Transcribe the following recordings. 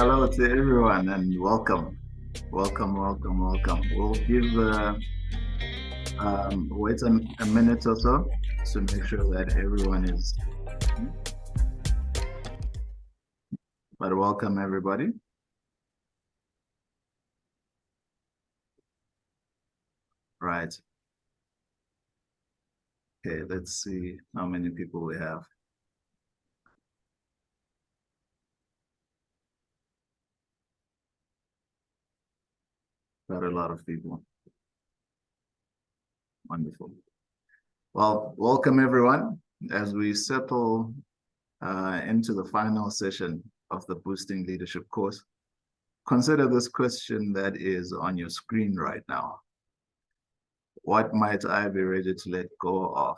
Hello to everyone and welcome. Welcome. We'll give wait a minute or so to make sure that everyone is. But welcome everybody. Right. Okay, let's see how many people we have. Got a lot of people. Wonderful. Well, welcome everyone as we settle into the final session of the Boosting Leadership course. Consider this question that is on your screen right now. What might I be ready to let go of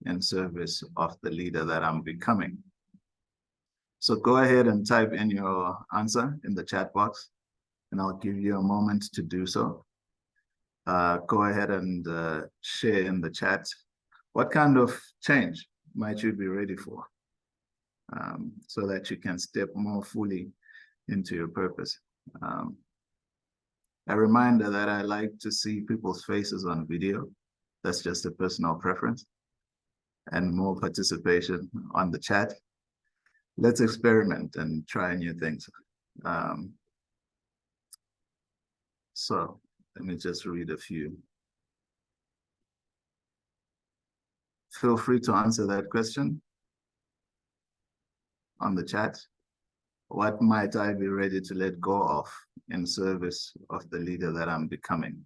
in service of the leader that I'm becoming? So go ahead and type in your answer in the chat box, and I'll give you a moment to do so. Go ahead and share in the chat. What kind of change might you be ready for so that you can step more fully into your purpose? A reminder that I like to see people's faces on video. That's just a personal preference. And more participation on the chat. Let's experiment and try new things. So let me just read a few. Feel free to answer that question on the chat. What might I be ready to let go of in service of the leader that I'm becoming?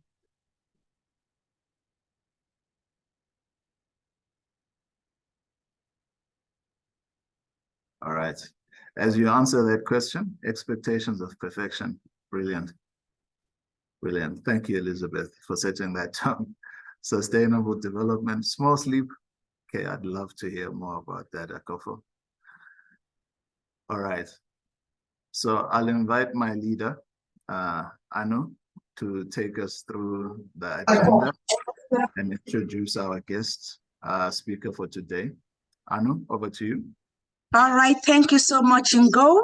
All right. As you answer that question, expectations of perfection. Brilliant. Brilliant. Thank you, Elizabeth, for setting that tone. Sustainable development, small sleep. Okay, I'd love to hear more about that, Akofo. All right. So I'll invite my leader, Anu, to take us through the agenda and introduce our guest speaker for today. Anu, over to you. All right, thank you so much, Ngo,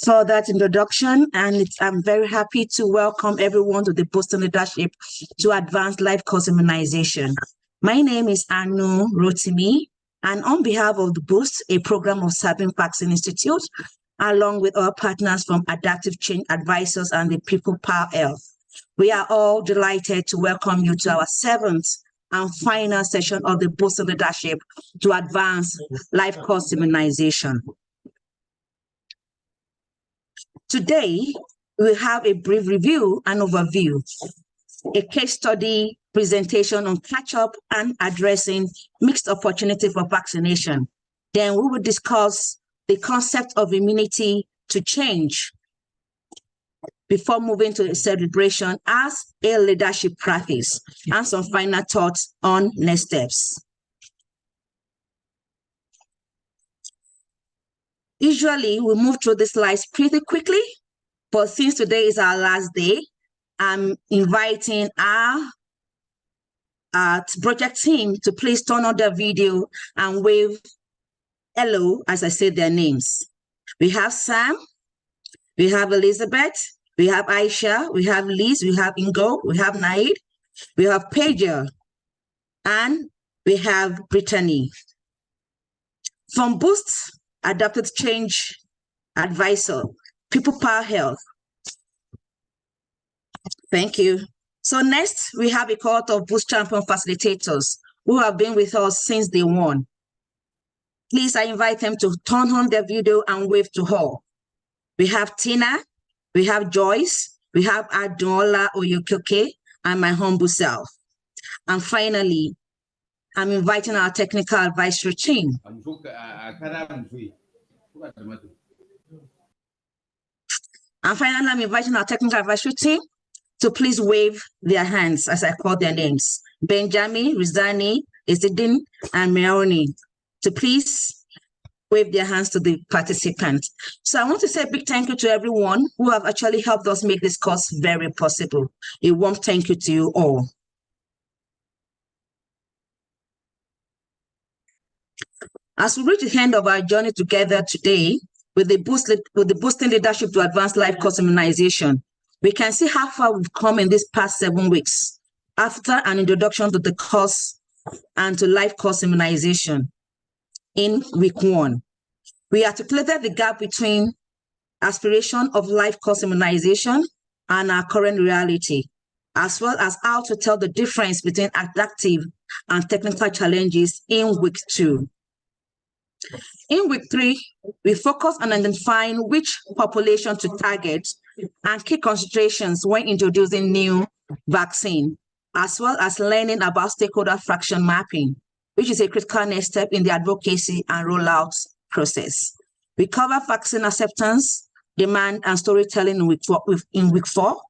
for that introduction. And I'm very happy to welcome everyone to the Boosting Leadership to Advance Life Course Immunization. My name is Anu Rotimi, and on behalf of the Boost, a program of Sabin Vaccine Institute, along with our partners from Adaptive Change Advisors and the People Power Health, we are all delighted to welcome you to our 7th and final session of the Boosting Leadership to Advance Life Course Immunization. Today, we have a brief review and overview, a case study presentation on catch-up and addressing mixed opportunity for vaccination. Then we will discuss the concept of immunity to change before moving to a celebration as a leadership practice, and some final thoughts on next steps. Usually, we move through the slides pretty quickly, but since today is our last day, I'm inviting our project team to please turn on their video and wave hello as I say their names. We have Sam, we have Elizabeth, we have Aisha, we have Liz, we have Ingo, we have Naid, we have Pager, and we have Brittany. From Boost, Adaptive Change Advisor, People Power Health. Thank you. So next, we have a cohort of Boost Champion facilitators who have been with us since day one. Please, I invite them to turn on their video and wave to all. We have Tina, we have Joyce, we have Adola Oyokoke, and my humble self. And finally, I'm inviting our technical advisory team. I'm inviting our technical advisory team to please wave their hands as I call their names. Benjamin, Rizani, Isidin, and Meoni, to please wave their hands to the participants. So I want to say a big thank you to everyone who have actually helped us make this course very possible. A warm thank you to you all. As we reach the end of our journey together today, with the boosting leadership to advance life course immunization. We can see how far we've come in these past 7 weeks after an introduction to the course and to life course immunization in week 1. We articulated the gap between aspiration of life course immunization and our current reality, as well as how to tell the difference between adaptive and technical challenges in week 2. In week 3, we focus on identifying which population to target and key considerations when introducing new vaccine, as well as learning about stakeholder fraction mapping, which is a critical next step in the advocacy and rollout process. We cover vaccine acceptance, demand, and storytelling in week 4.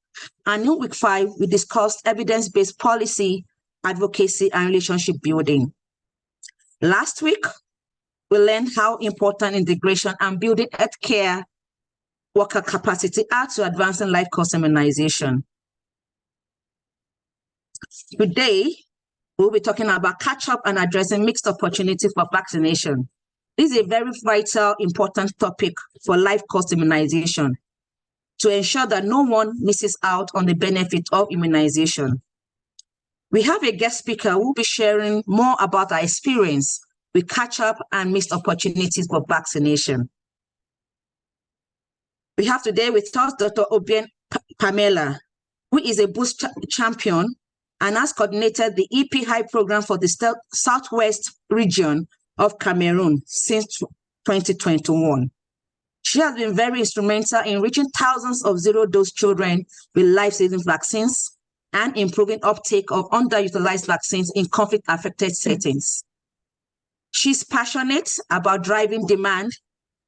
And in week 5, we discussed evidence-based policy, advocacy, and relationship building. Last week, we learned how important integration and building healthcare worker capacity are to advancing life course immunization. Today, we'll be talking about catch-up and addressing mixed opportunity for vaccination. This is a very vital, important topic for life course immunization to ensure that no one misses out on the benefit of immunization. We have a guest speaker who will be sharing more about our experience with catch-up and missed opportunities for vaccination. We have today with us Dr. Obien Pamela, who is a boost champion and has coordinated the EP High program for the Southwest region of Cameroon since 2021. She has been very instrumental in reaching thousands of zero-dose children with life-saving vaccines and improving uptake of underutilized vaccines in conflict-affected settings. She's passionate about driving demand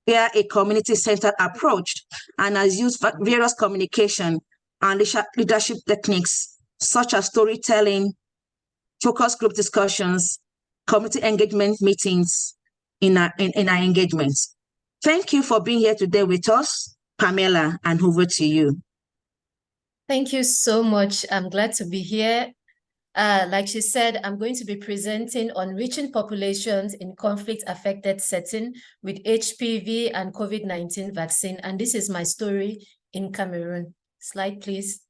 via a community-centered approach and has used various communication and leadership techniques such as storytelling, focus group discussions, community engagement meetings in our engagements. Thank you for being here today with us, Pamela, and over to you. Thank you so much. I'm glad to be here. Like she said, I'm going to be presenting on reaching populations in conflict-affected setting with HPV and COVID-19 vaccine. And this is my story in Cameroon. Slide, please.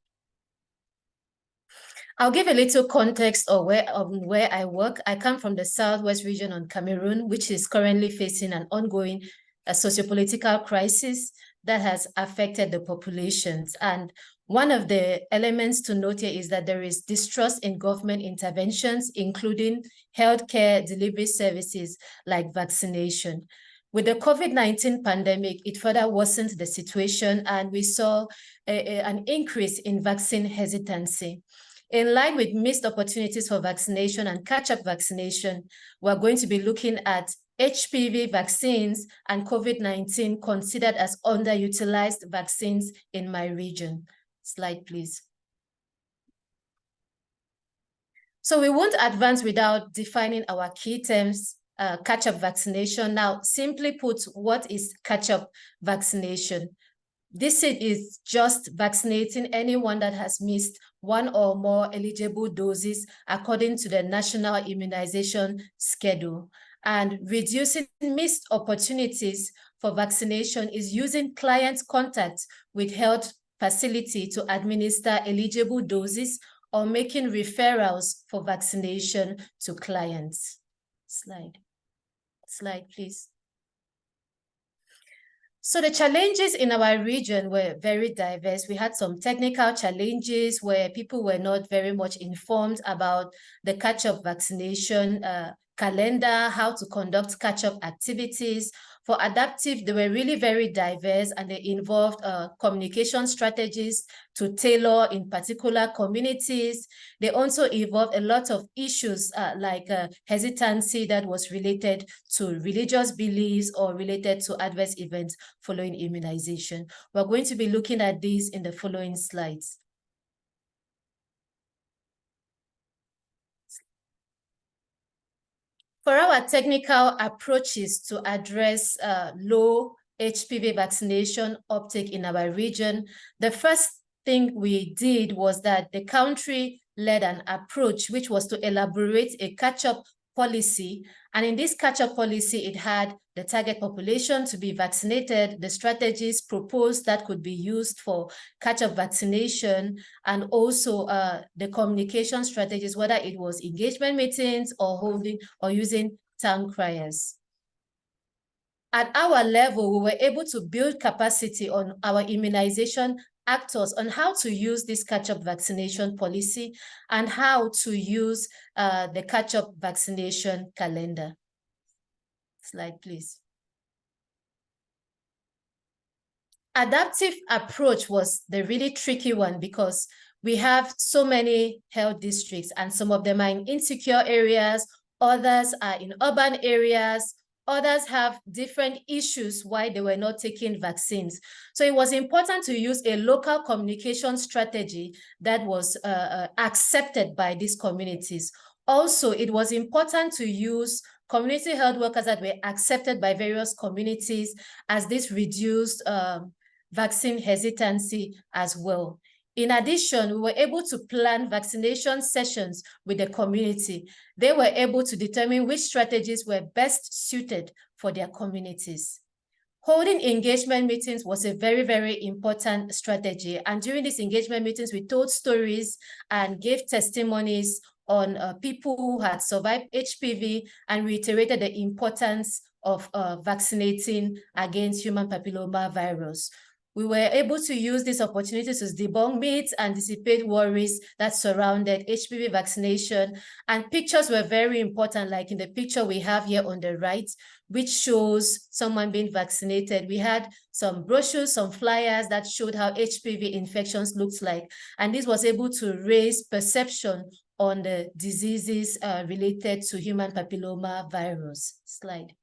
I'll give a little context of where I work. I come from the Southwest region of Cameroon, which is currently facing an ongoing sociopolitical crisis that has affected the populations. And one of the elements to note here is that there is distrust in government interventions, including healthcare delivery services like vaccination. With the COVID-19 pandemic, it further worsened the situation, and we saw an increase in vaccine hesitancy. In line with missed opportunities for vaccination and catch-up vaccination, we're going to be looking at HPV vaccines and COVID-19 considered as underutilized vaccines in my region. Slide, please. So we won't advance without defining our key terms, catch-up vaccination. Now, simply put, what is catch-up vaccination? This is just vaccinating anyone that has missed one or more eligible doses according to the National Immunization Schedule. And reducing missed opportunities for vaccination is using client contact with health facility to administer eligible doses or making referrals for vaccination to clients. Slide, please. So the challenges in our region were very diverse. We had some technical challenges where people were not very much informed about the catch-up vaccination calendar, how to conduct catch-up activities. For adaptive, they were really very diverse, and they involved communication strategies to tailor in particular communities. They also involved a lot of issues like hesitancy that was related to religious beliefs or related to adverse events following immunization. We're going to be looking at these in the following slides. For our technical approaches to address low HPV vaccination uptake in our region, the first thing we did was that the country led an approach which was to elaborate a catch-up policy. And in this catch-up policy, it had the target population to be vaccinated, the strategies proposed that could be used for catch-up vaccination, and also the communication strategies, whether it was engagement meetings or holding or using town criers. At our level, we were able to build capacity on our immunization actors on how to use this catch-up vaccination policy and how to use the catch-up vaccination calendar. Slide, please. Adaptive approach was the really tricky one because we have so many health districts and some of them are in insecure areas, others are in urban areas, others have different issues why they were not taking vaccines. So it was important to use a local communication strategy that was accepted by these communities. Also, it was important to use community health workers that were accepted by various communities, as this reduced vaccine hesitancy as well. In addition, we were able to plan vaccination sessions with the community. They were able to determine which strategies were best suited for their communities. Holding engagement meetings was a very, very important strategy. And during these engagement meetings, we told stories and gave testimonies on people who had survived HPV and reiterated the importance of vaccinating against human papilloma virus. We were able to use this opportunity to debunk myths and dissipate worries that surrounded HPV vaccination. And pictures were very important, like in the picture we have here on the right, which shows someone being vaccinated. We had some brochures, some flyers that showed how HPV infections looked like. And this was able to raise perception on the diseases related to human papilloma virus. Slide.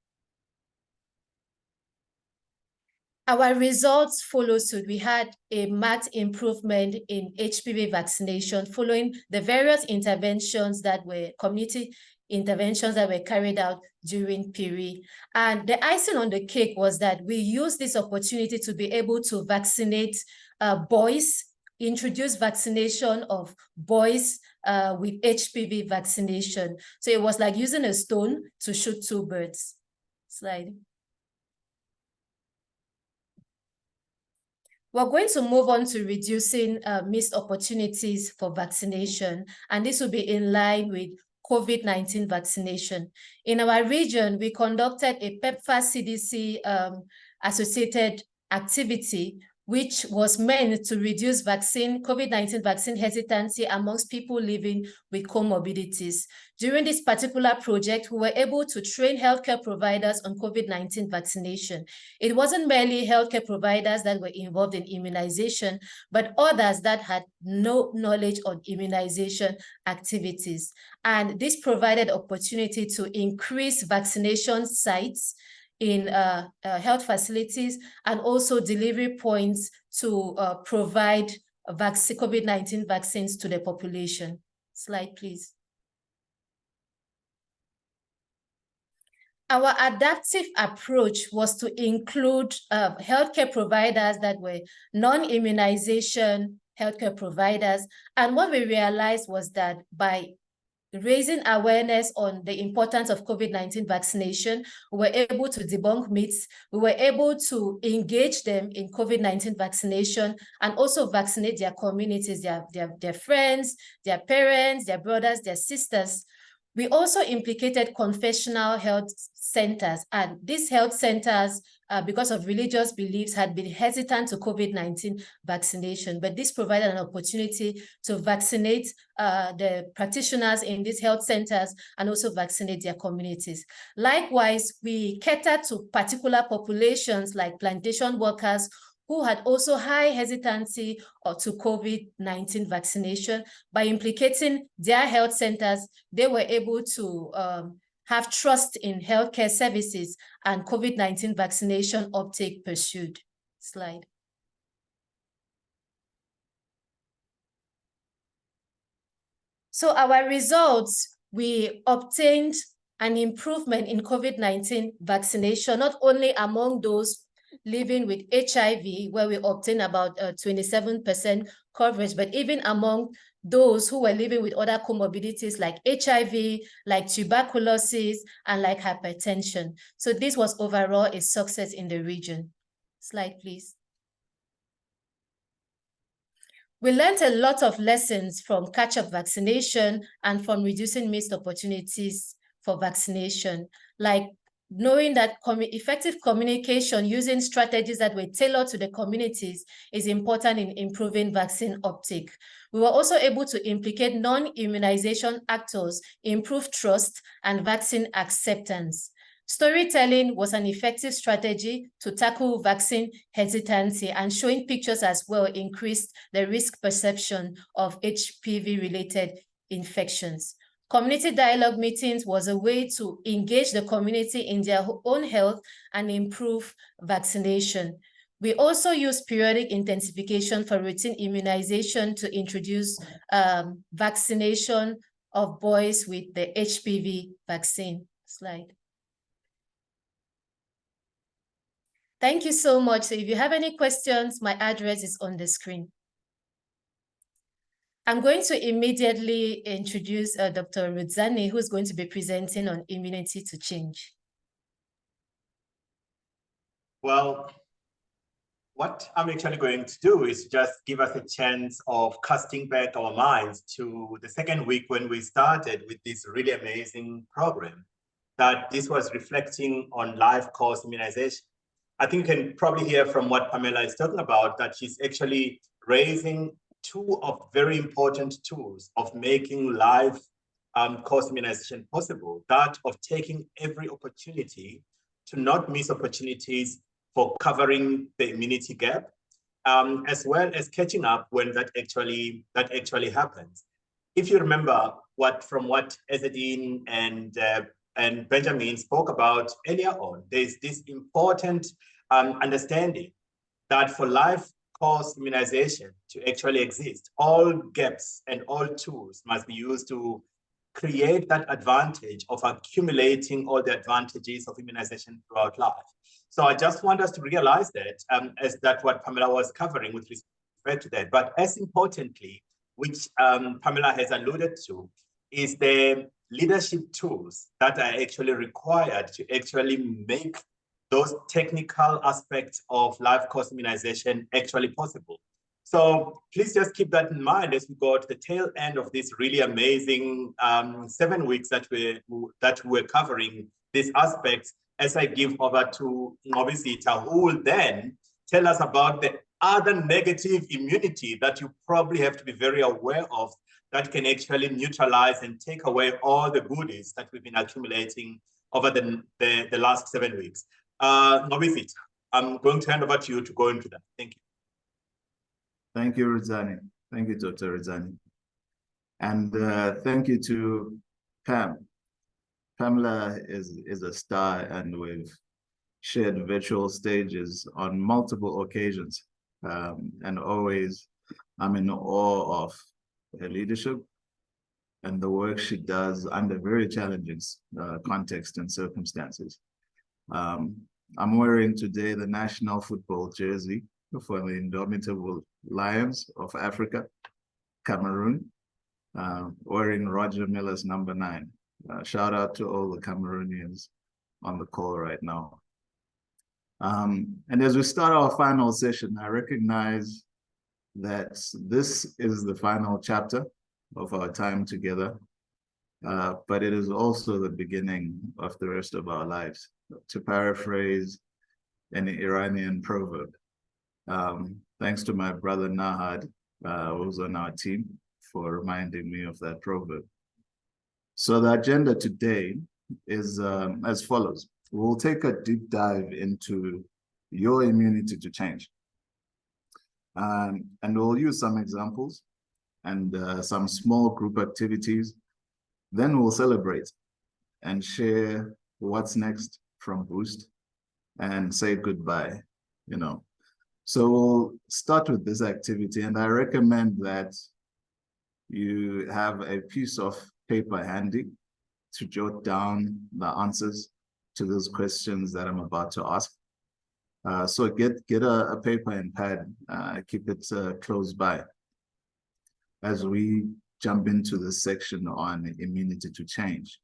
Our results follow suit. We had a marked improvement in HPV vaccination following the various interventions that were community interventions that were carried out during PIRI. And the icing on the cake was that we used this opportunity to be able to vaccinate boys, introduce vaccination of boys with HPV vaccination. So it was like using a stone to shoot two birds. Slide. We're going to move on to reducing missed opportunities for vaccination, and this will be in line with COVID-19 vaccination. In our region, we conducted a PEPFAR CDC associated activity, which was meant to reduce COVID-19 vaccine hesitancy amongst people living with comorbidities. During this particular project, we were able to train healthcare providers on COVID-19 vaccination. It wasn't merely healthcare providers that were involved in immunization, but others that had no knowledge on immunization activities. And this provided opportunity to increase vaccination sites in health facilities and also delivery points to provide COVID-19 vaccines to the population. Slide, please. Our adaptive approach was to include healthcare providers that were non-immunization healthcare providers. And what we realized was that by raising awareness on the importance of COVID-19 vaccination, we were able to debunk myths, we were able to engage them in COVID-19 vaccination and also vaccinate their communities, their friends, their parents, their brothers, their sisters. We also implicated confessional health centers, and these health centers, because of religious beliefs, had been hesitant to COVID-19 vaccination, but this provided an opportunity to vaccinate the practitioners in these health centers and also vaccinate their communities. Likewise, we catered to particular populations like plantation workers who had also high hesitancy to COVID-19 vaccination. By implicating their health centers, they were able to have trust in healthcare services and COVID-19 vaccination uptake pursued. Slide. So our results, we obtained an improvement in COVID-19 vaccination, not only among those living with HIV, where we obtained about 27% coverage, but even among those who were living with other comorbidities like HIV, like tuberculosis, and like hypertension. So this was overall a success in the region. Slide, please. We learned a lot of lessons from catch-up vaccination and from reducing missed opportunities for vaccination, like knowing that effective communication using strategies that were tailored to the communities is important in improving vaccine uptake. We were also able to implicate non-immunization actors, improve trust and vaccine acceptance. Storytelling was an effective strategy to tackle vaccine hesitancy, and showing pictures as well increased the risk perception of HPV-related infections. Community dialogue meetings was a way to engage the community in their own health and improve vaccination. We also use periodic intensification for routine immunization to introduce vaccination of boys with the HPV vaccine. Slide. Thank you so much. So if you have any questions, my address is on the screen. I'm going to immediately introduce Dr. Rudzani, who's going to be presenting on immunity to change. Well, what I'm actually going to do is just give us a chance of casting back our minds to the second week when we started with this really amazing program, that this was reflecting on life course immunization. I think you can probably hear from what Pamela is talking about, that she's actually raising two of very important tools of making life course immunization possible, that of taking every opportunity to not miss opportunities for covering the immunity gap, as well as catching up when that actually happens. If you remember what Ezedine and Benjamin spoke about earlier on, there's this important understanding that for life course immunization to actually exist, all gaps and all tools must be used to create that advantage of accumulating all the advantages of immunization throughout life. So I just want us to realize that, as that what Pamela was covering with respect to that, but as importantly, which Pamela has alluded to, is the leadership tools that are actually required to actually make those technical aspects of life course immunization actually possible. So please just keep that in mind as we go to the tail end of this really amazing 7 weeks that we're covering these aspects, as I give over to Ngobisita, who will then tell us about the other negative immunity that you probably have to be very aware of, that can actually neutralize and take away all the goodies that we've been accumulating over the last 7 weeks. Ngobisita, I'm going to hand over to you to go into that. Thank you. Thank you, Rudzani. Thank you, Dr. Rudzani. And thank you to Pam. Pamela is a star, and we've shared virtual stages on multiple occasions. And always, I'm in awe of her leadership and the work she does under very challenging context and circumstances. I'm wearing today the national football jersey for the indomitable Lions of Africa, Cameroon, wearing Roger Miller's number 9. Shout out to all the Cameroonians on the call right now. And as we start our final session, I recognize that this is the final chapter of our time together, but it is also the beginning of the rest of our lives. To paraphrase an Iranian proverb, thanks to my brother Nahad, who's on our team, for reminding me of that proverb. So the agenda today is as follows. We'll take a deep dive into your immunity to change. And we'll use some examples and some small group activities. Then we'll celebrate and share what's next from Boost and say goodbye, you know. So we'll start with this activity, and I recommend that you have a piece of paper handy to jot down the answers to those questions that I'm about to ask. So get a paper and pad, keep it close by. as we jump into this section on immunity to change.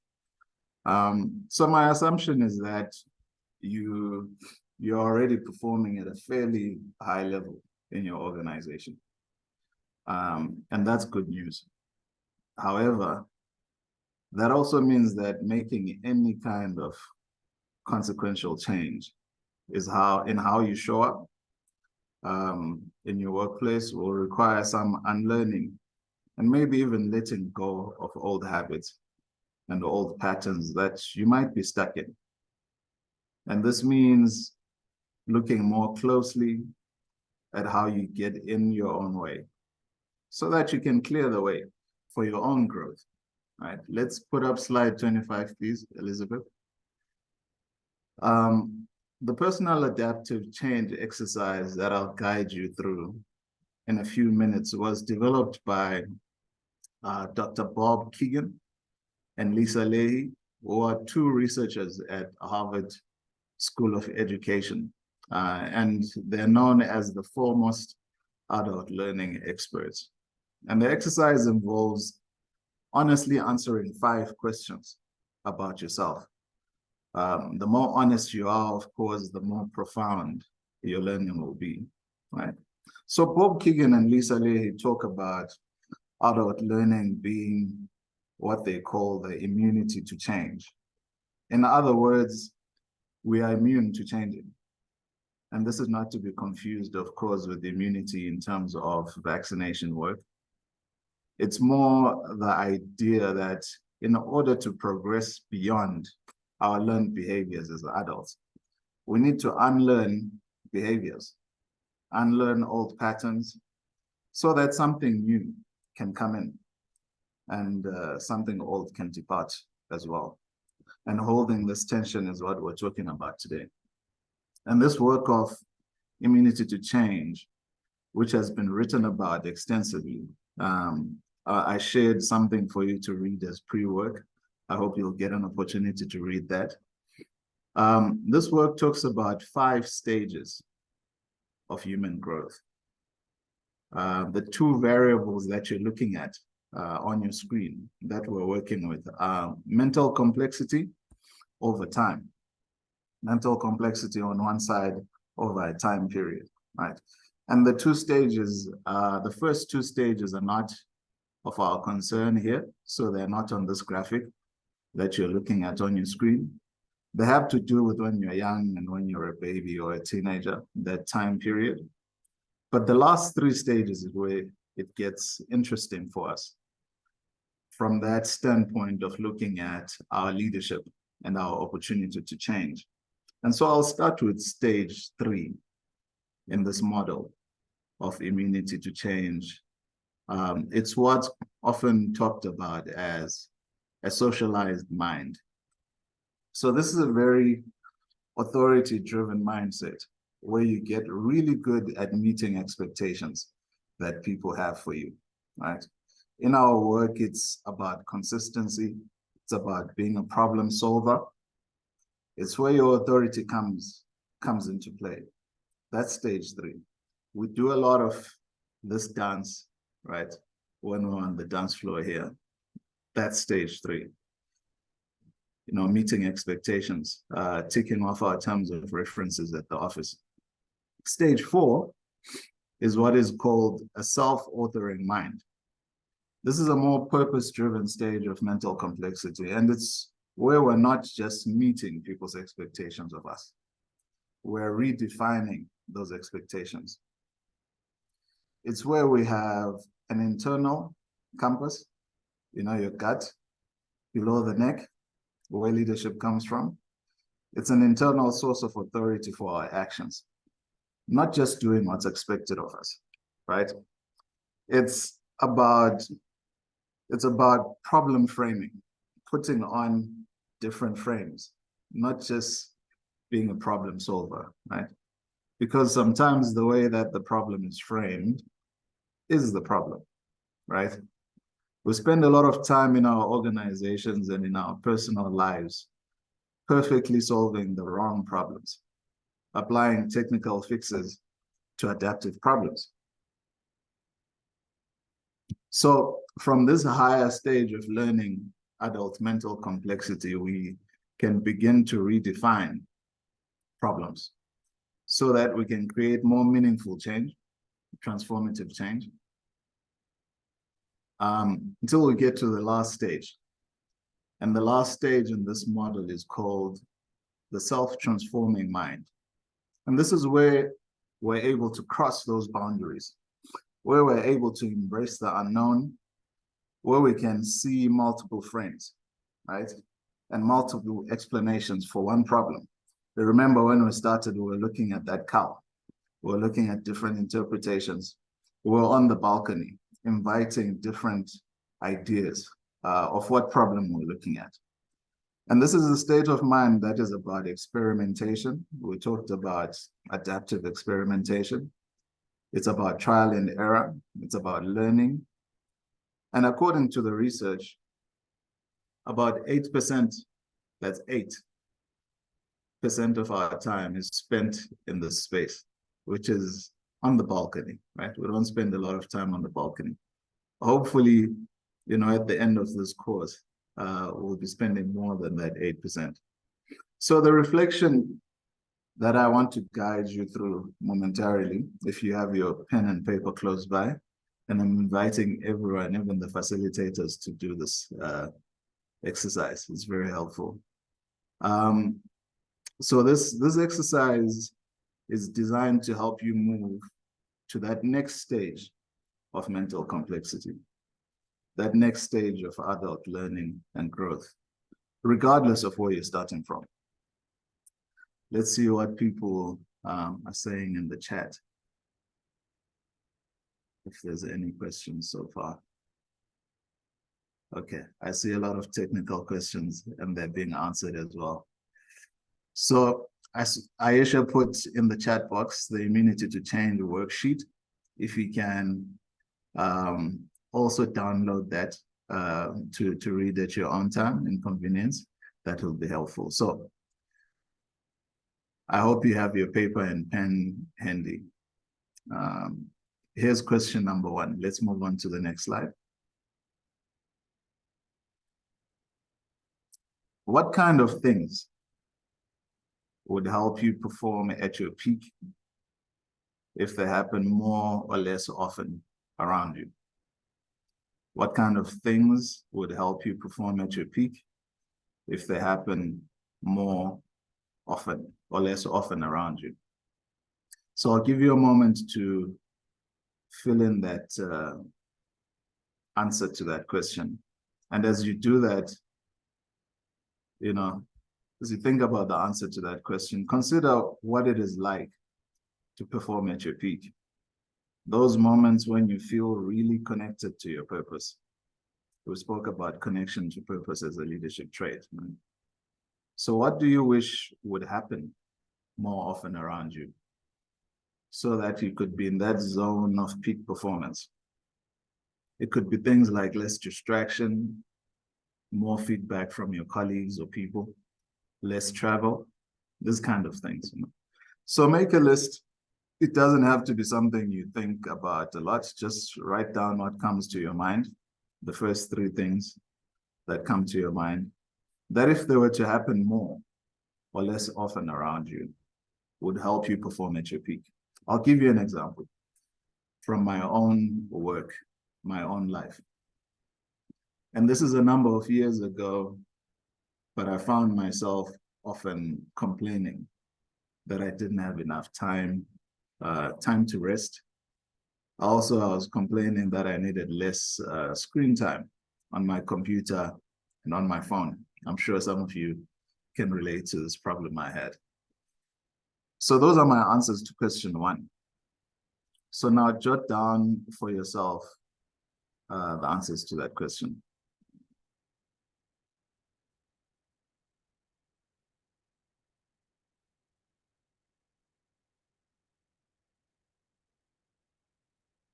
So my assumption is that you're already performing at a fairly high level in your organization. And that's good news. However, that also means that making any kind of consequential change is how you show up in your workplace will require some unlearning and maybe even letting go of old habits and old patterns that you might be stuck in. And this means looking more closely at how you get in your own way so that you can clear the way for your own growth. All right, let's put up slide 25, please, Elizabeth. The personal adaptive change exercise that I'll guide you through in a few minutes was developed by Dr. Bob Keegan and Lisa Leahy, who are two researchers at Harvard School of Education. And they're known as the foremost adult learning experts. And the exercise involves honestly answering 5 questions about yourself. The more honest you are, of course, the more profound your learning will be, right? So Bob Keegan and Lisa Leahy talk about adult learning being what they call the immunity to change. In other words, we are immune to changing. And this is not to be confused, of course, with immunity in terms of vaccination work. It's more the idea that in order to progress beyond our learned behaviors as adults, we need to unlearn behaviors, unlearn old patterns, so that something new can come in and something old can depart as well. And holding this tension is what we're talking about today. And this work of immunity to change, which has been written about extensively, I shared something for you to read as pre-work. I hope you'll get an opportunity to read that. This work talks about 5 stages of human growth. The 2 variables that you're looking at on your screen that we're working with are mental complexity over time. Mental complexity on one side over a time period, right? And the 2 stages, the first 2 stages are not of our concern here, so they're not on this graphic that you're looking at on your screen. They have to do with when you're young and when you're a baby or a teenager, that time period. But the last 3 stages is where it gets interesting for us from that standpoint of looking at our leadership and our opportunity to change. And so I'll start with stage 3 in this model of immunity to change. It's what's often talked about as a socialized mind. So this is a very authority-driven mindset where you get really good at meeting expectations that people have for you, right? In our work, it's about consistency. It's about being a problem solver. It's where your authority comes into play. That's stage 3. We do a lot of this dance, right? When we're on the dance floor here, that's stage 3. You know, meeting expectations, ticking off our terms of references at the office. Stage 4 is what is called a self-authoring mind. This is a more purpose-driven stage of mental complexity, and it's where we're not just meeting people's expectations of us. We're redefining those expectations. It's where we have an internal compass, you know, your gut, below the neck, where leadership comes from. It's an internal source of authority for our actions, not just doing what's expected of us, right? It's about problem framing, putting on different frames, not just being a problem solver, right? Because sometimes the way that the problem is framed is the problem, right? We spend a lot of time in our organizations and in our personal lives perfectly solving the wrong problems, applying technical fixes to adaptive problems. So from this higher stage of learning adult mental complexity, we can begin to redefine problems so that we can create more meaningful change, transformative change, until we get to the last stage. And the last stage in this model is called the self-transforming mind. And this is where we're able to cross those boundaries, where we're able to embrace the unknown, where we can see multiple frames, right? And multiple explanations for one problem. But remember when we started, we were looking at that cow. We were looking at different interpretations. We were on the balcony, inviting different ideas of what problem we're looking at. And this is a state of mind that is about experimentation. We talked about adaptive experimentation. It's about trial and error. It's about learning. And according to the research, about 8%, that's 8% of our time is spent in this space, which is on the balcony, right? We don't spend a lot of time on the balcony. Hopefully, at the end of this course, we'll be spending more than that 8%. So the reflection that I want to guide you through momentarily, if you have your pen and paper close by, and I'm inviting everyone, even the facilitators, to do this exercise. It's very helpful. So this exercise is designed to help you move to that next stage of mental complexity, that next stage of adult learning and growth, regardless of where you're starting from. Let's see what people are saying in the chat, if there's any questions so far. Okay, I see a lot of technical questions and they're being answered as well. So as Aisha put in the chat box, the Immunity to Change worksheet, if you can also download that to read at your own time and convenience, that will be helpful. So I hope you have your paper and pen handy. Here's question number 1. Let's move on to the next slide. What kind of things would help you perform at your peak if they happen more or less often around you? What kind of things would help you perform at your peak if they happen more often or less often around you? So I'll give you a moment to fill in that answer to that question. And as you do that, as you think about the answer to that question, consider what it is like to perform at your peak. Those moments when you feel really connected to your purpose. We spoke about connection to purpose as a leadership trait. Right? So what do you wish would happen more often around you so that you could be in that zone of peak performance? It could be things like less distraction, more feedback from your colleagues or people, less travel, this kind of things. So make a list. It doesn't have to be something you think about a lot. Just write down what comes to your mind, the first 3 things that come to your mind, that if they were to happen more or less often around you, would help you perform at your peak. I'll give you an example from my own work, my own life. And this is a number of years ago, but I found myself often complaining that I didn't have enough time to rest. Also, I was complaining that I needed less screen time on my computer and on my phone. I'm sure some of you can relate to this problem I had. So those are my answers to question 1. So now jot down for yourself the answers to that question.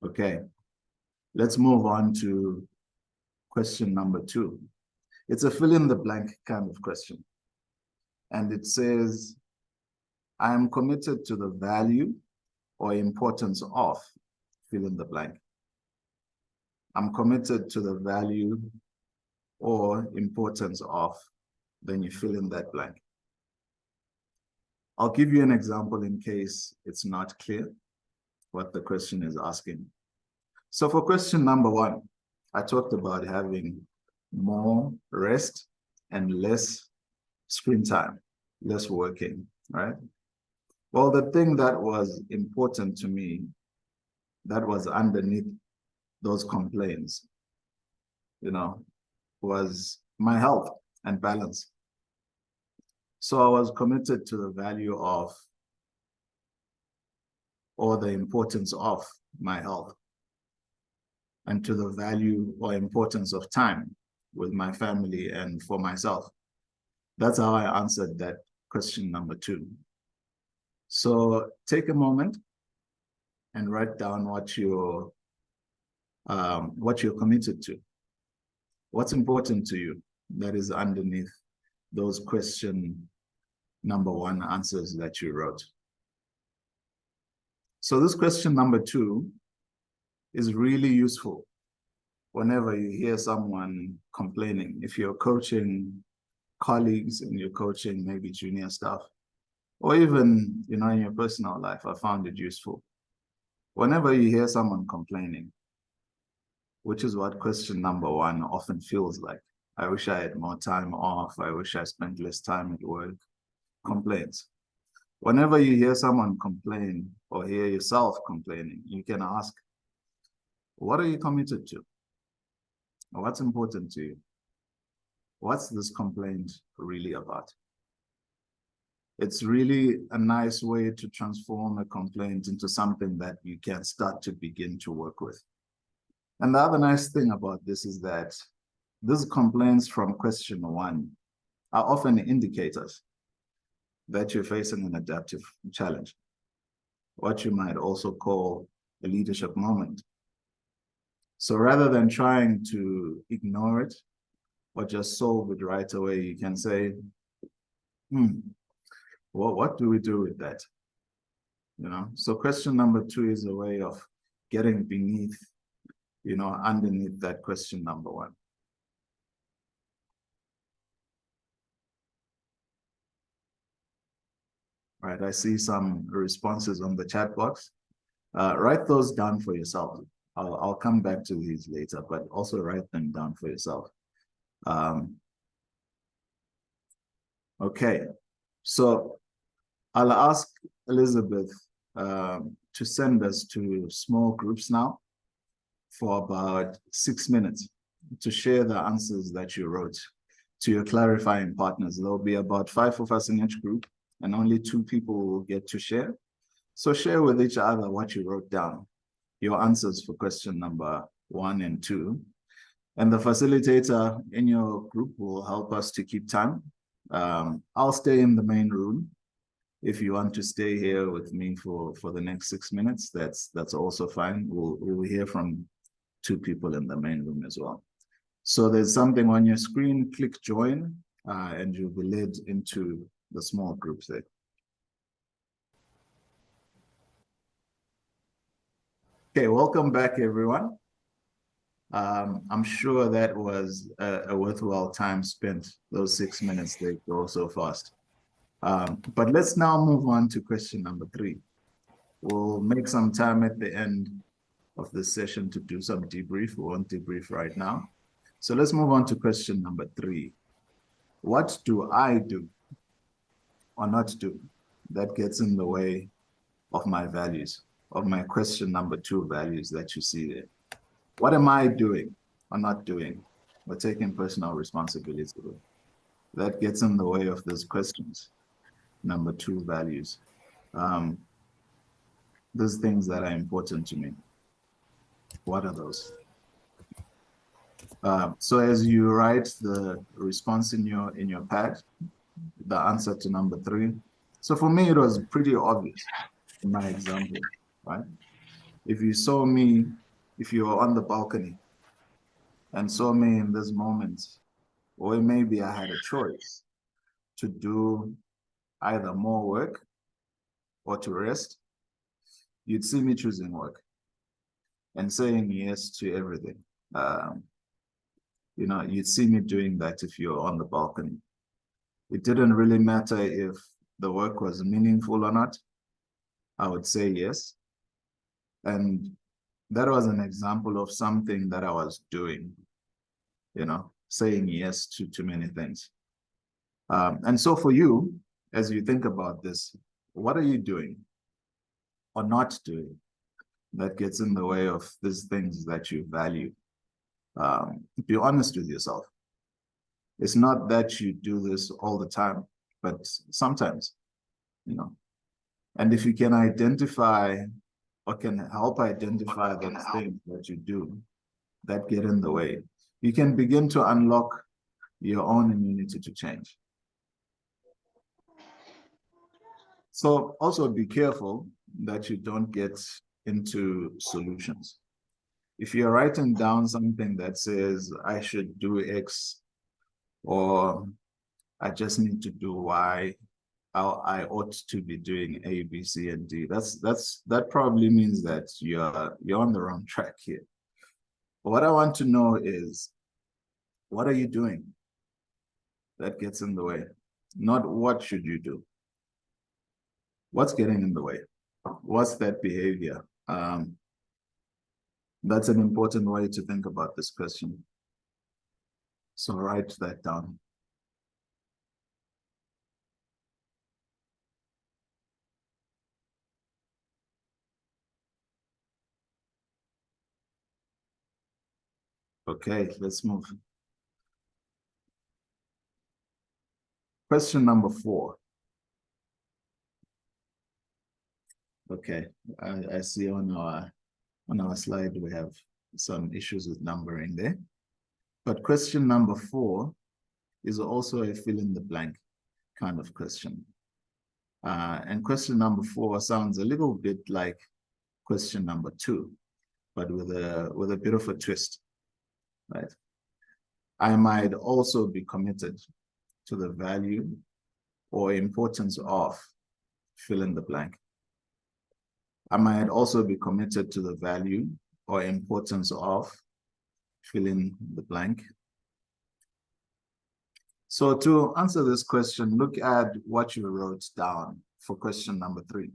Okay, let's move on to question number 2. It's a fill in the blank kind of question. And it says, I am committed to the value or importance of fill in the blank. I'm committed to the value or importance of, then you fill in that blank. I'll give you an example in case it's not clear what the question is asking. So for question number 1, I talked about having more rest and less screen time, less working, right? Well, the thing that was important to me, that was underneath those complaints, was my health and balance. So I was committed to the value of, or the importance of, my health, and to the value or importance of time with my family and for myself. That's how I answered that question number 2. So take a moment and write down what you're committed to. What's important to you that is underneath those question number 1 answers that you wrote. So this question number 2 is really useful whenever you hear someone complaining. If you're coaching colleagues and you're coaching maybe junior staff, or even in your personal life, I found it useful. Whenever you hear someone complaining, which is what question number 1 often feels like. I wish I had more time off. I wish I spent less time at work. Complaints. Whenever you hear someone complain or hear yourself complaining, you can ask, what are you committed to? What's important to you? What's this complaint really about? It's really a nice way to transform a complaint into something that you can start to begin to work with. And the other nice thing about this is that these complaints from question 1 are often indicators that you're facing an adaptive challenge, what you might also call a leadership moment. So rather than trying to ignore it or just solve it right away, you can say, well, what do we do with that? So question number 2 is a way of getting beneath, underneath that question number 1. Right, I see some responses on the chat box. Write those down for yourself. I'll come back to these later, but also write them down for yourself. Okay, so I'll ask Elizabeth to send us to small groups now for about 6 minutes to share the answers that you wrote to your clarifying partners. There'll be about 5 of us in each group, and only 2 people will get to share. So share with each other what you wrote down, your answers for question number 1 and 2. And the facilitator in your group will help us to keep time. I'll stay in the main room. If you want to stay here with me for the next 6 minutes, that's also fine. We'll hear from 2 people in the main room as well. So there's something on your screen, click join, and you'll be led into the small groups there. Okay, welcome back, everyone. I'm sure that was a worthwhile time spent. Those 6 minutes, they go so fast. But let's now move on to question number 3. We'll make some time at the end of this session to do some debrief. We won't debrief right now. So let's move on to question number 3. What do I do or not do that gets in the way of my values, of my question number 2 values that you see there? What am I doing or not doing or taking personal responsibility with that gets in the way of those questions, number 2 values? Those things that are important to me. What are those? So as you write the response in your pad, the answer to number 3. So for me, it was pretty obvious in my example, right? If you saw me, if you were on the balcony and saw me in this moment, or maybe I had a choice to do either more work or to rest, you'd see me choosing work and saying yes to everything. You know, you'd see me doing that if you're on the balcony. It didn't really matter if the work was meaningful or not. I would say yes. And that was an example of something that I was doing, you know, saying yes to too many things. And so for you, as you think about this, what are you doing or not doing that gets in the way of these things that you value? Be honest with yourself. It's not that you do this all the time, but sometimes, you know. And if you can identify or can help identify those things that you do that get in the way, you can begin to unlock your own immunity to change. So also be careful that you don't get into solutions. If you're writing down something that says, I should do X, or I just need to do Y, I ought to be doing A, B, C, and D. That probably means that you're on the wrong track here. But what I want to know is, what are you doing that gets in the way? Not what should you do. What's getting in the way? What's that behavior? That's an important way to think about this question. So write that down. Okay, let's move. Question number 4. Okay, I see on our slide we have some issues with numbering there. But question number 4 is also a fill in the blank kind of question. And question number 4 sounds a little bit like question number 2, but with a bit of a twist, right? I might also be committed to the value or importance of fill in the blank. I might also be committed to the value or importance of fill in the blank. So to answer this question, look at what you wrote down for question number 3.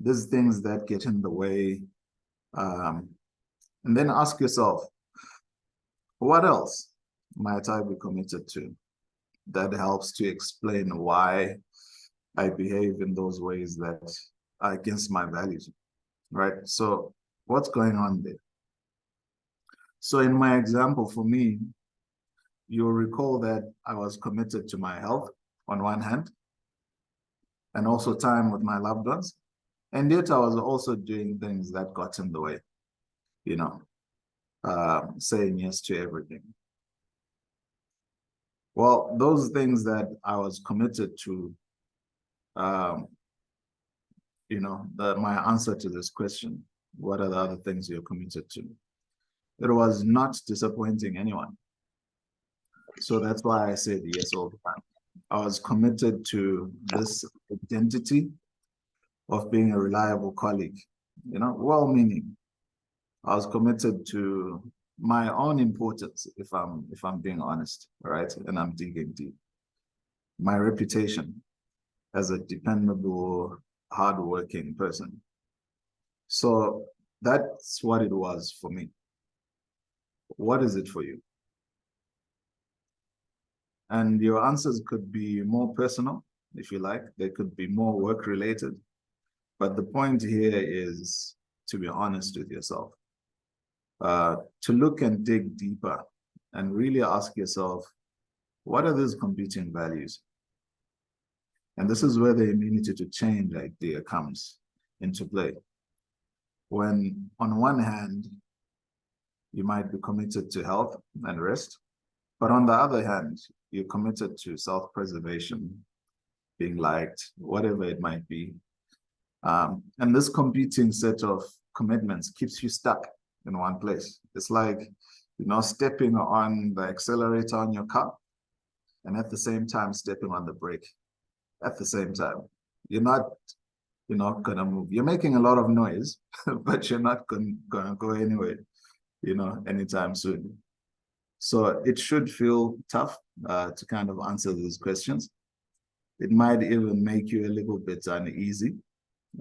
These things that get in the way, and then ask yourself, what else might I be committed to that helps to explain why I behave in those ways that are against my values, right? So what's going on there? So in my example, for me, you'll recall that I was committed to my health on one hand, and also time with my loved ones. And yet I was also doing things that got in the way, you know, saying yes to everything. Well, those things that I was committed to, you know, my answer to this question, what are the other things you're committed to? It was not disappointing anyone. So that's why I said yes all the time. I was committed to this identity of being a reliable colleague, you know, well-meaning. I was committed to my own importance, if I'm being honest, right? And I'm digging deep. My reputation as a dependable, hardworking person. So that's what it was for me. What is it for you? And your answers could be more personal, if you like. They could be more work-related. But the point here is to be honest with yourself. To look and dig deeper and really ask yourself, what are these competing values? And this is where the immunity to change idea comes into play. When on one hand, you might be committed to health and rest, but on the other hand, you're committed to self-preservation, being liked, whatever it might be. And this competing set of commitments keeps you stuck in one place. It's like, you know, stepping on the accelerator on your car and at the same time stepping on the brake at the same time. You're not gonna move. You're making a lot of noise, but you're not gonna go anywhere. anytime soon. So it should feel tough to kind of answer these questions. It might even make you a little bit uneasy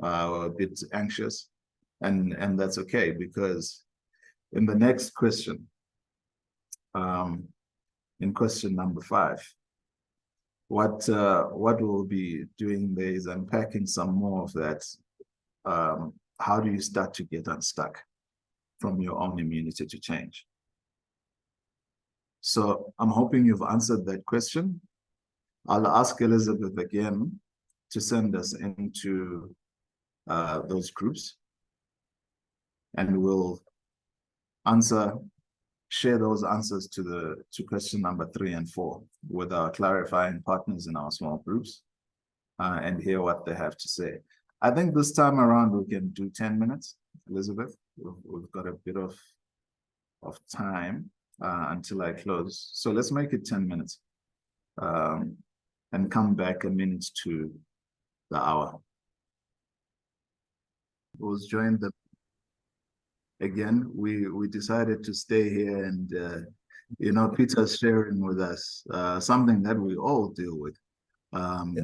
or a bit anxious. And that's okay, because in the next question, in question number 5, what we'll be doing there is unpacking some more of that. How do you start to get unstuck from your own immunity to change? So I'm hoping you've answered that question. I'll ask Elizabeth again to send us into those groups, and we'll share those answers to question number 3 and 4 with our clarifying partners in our small groups, and hear what they have to say. I think this time around we can do 10 minutes, Elizabeth. We've got a bit of time until I close. So let's make it 10 minutes and come back a minute to the hour. We'll join the again. We decided to stay here, and Peter's sharing with us something that we all deal with.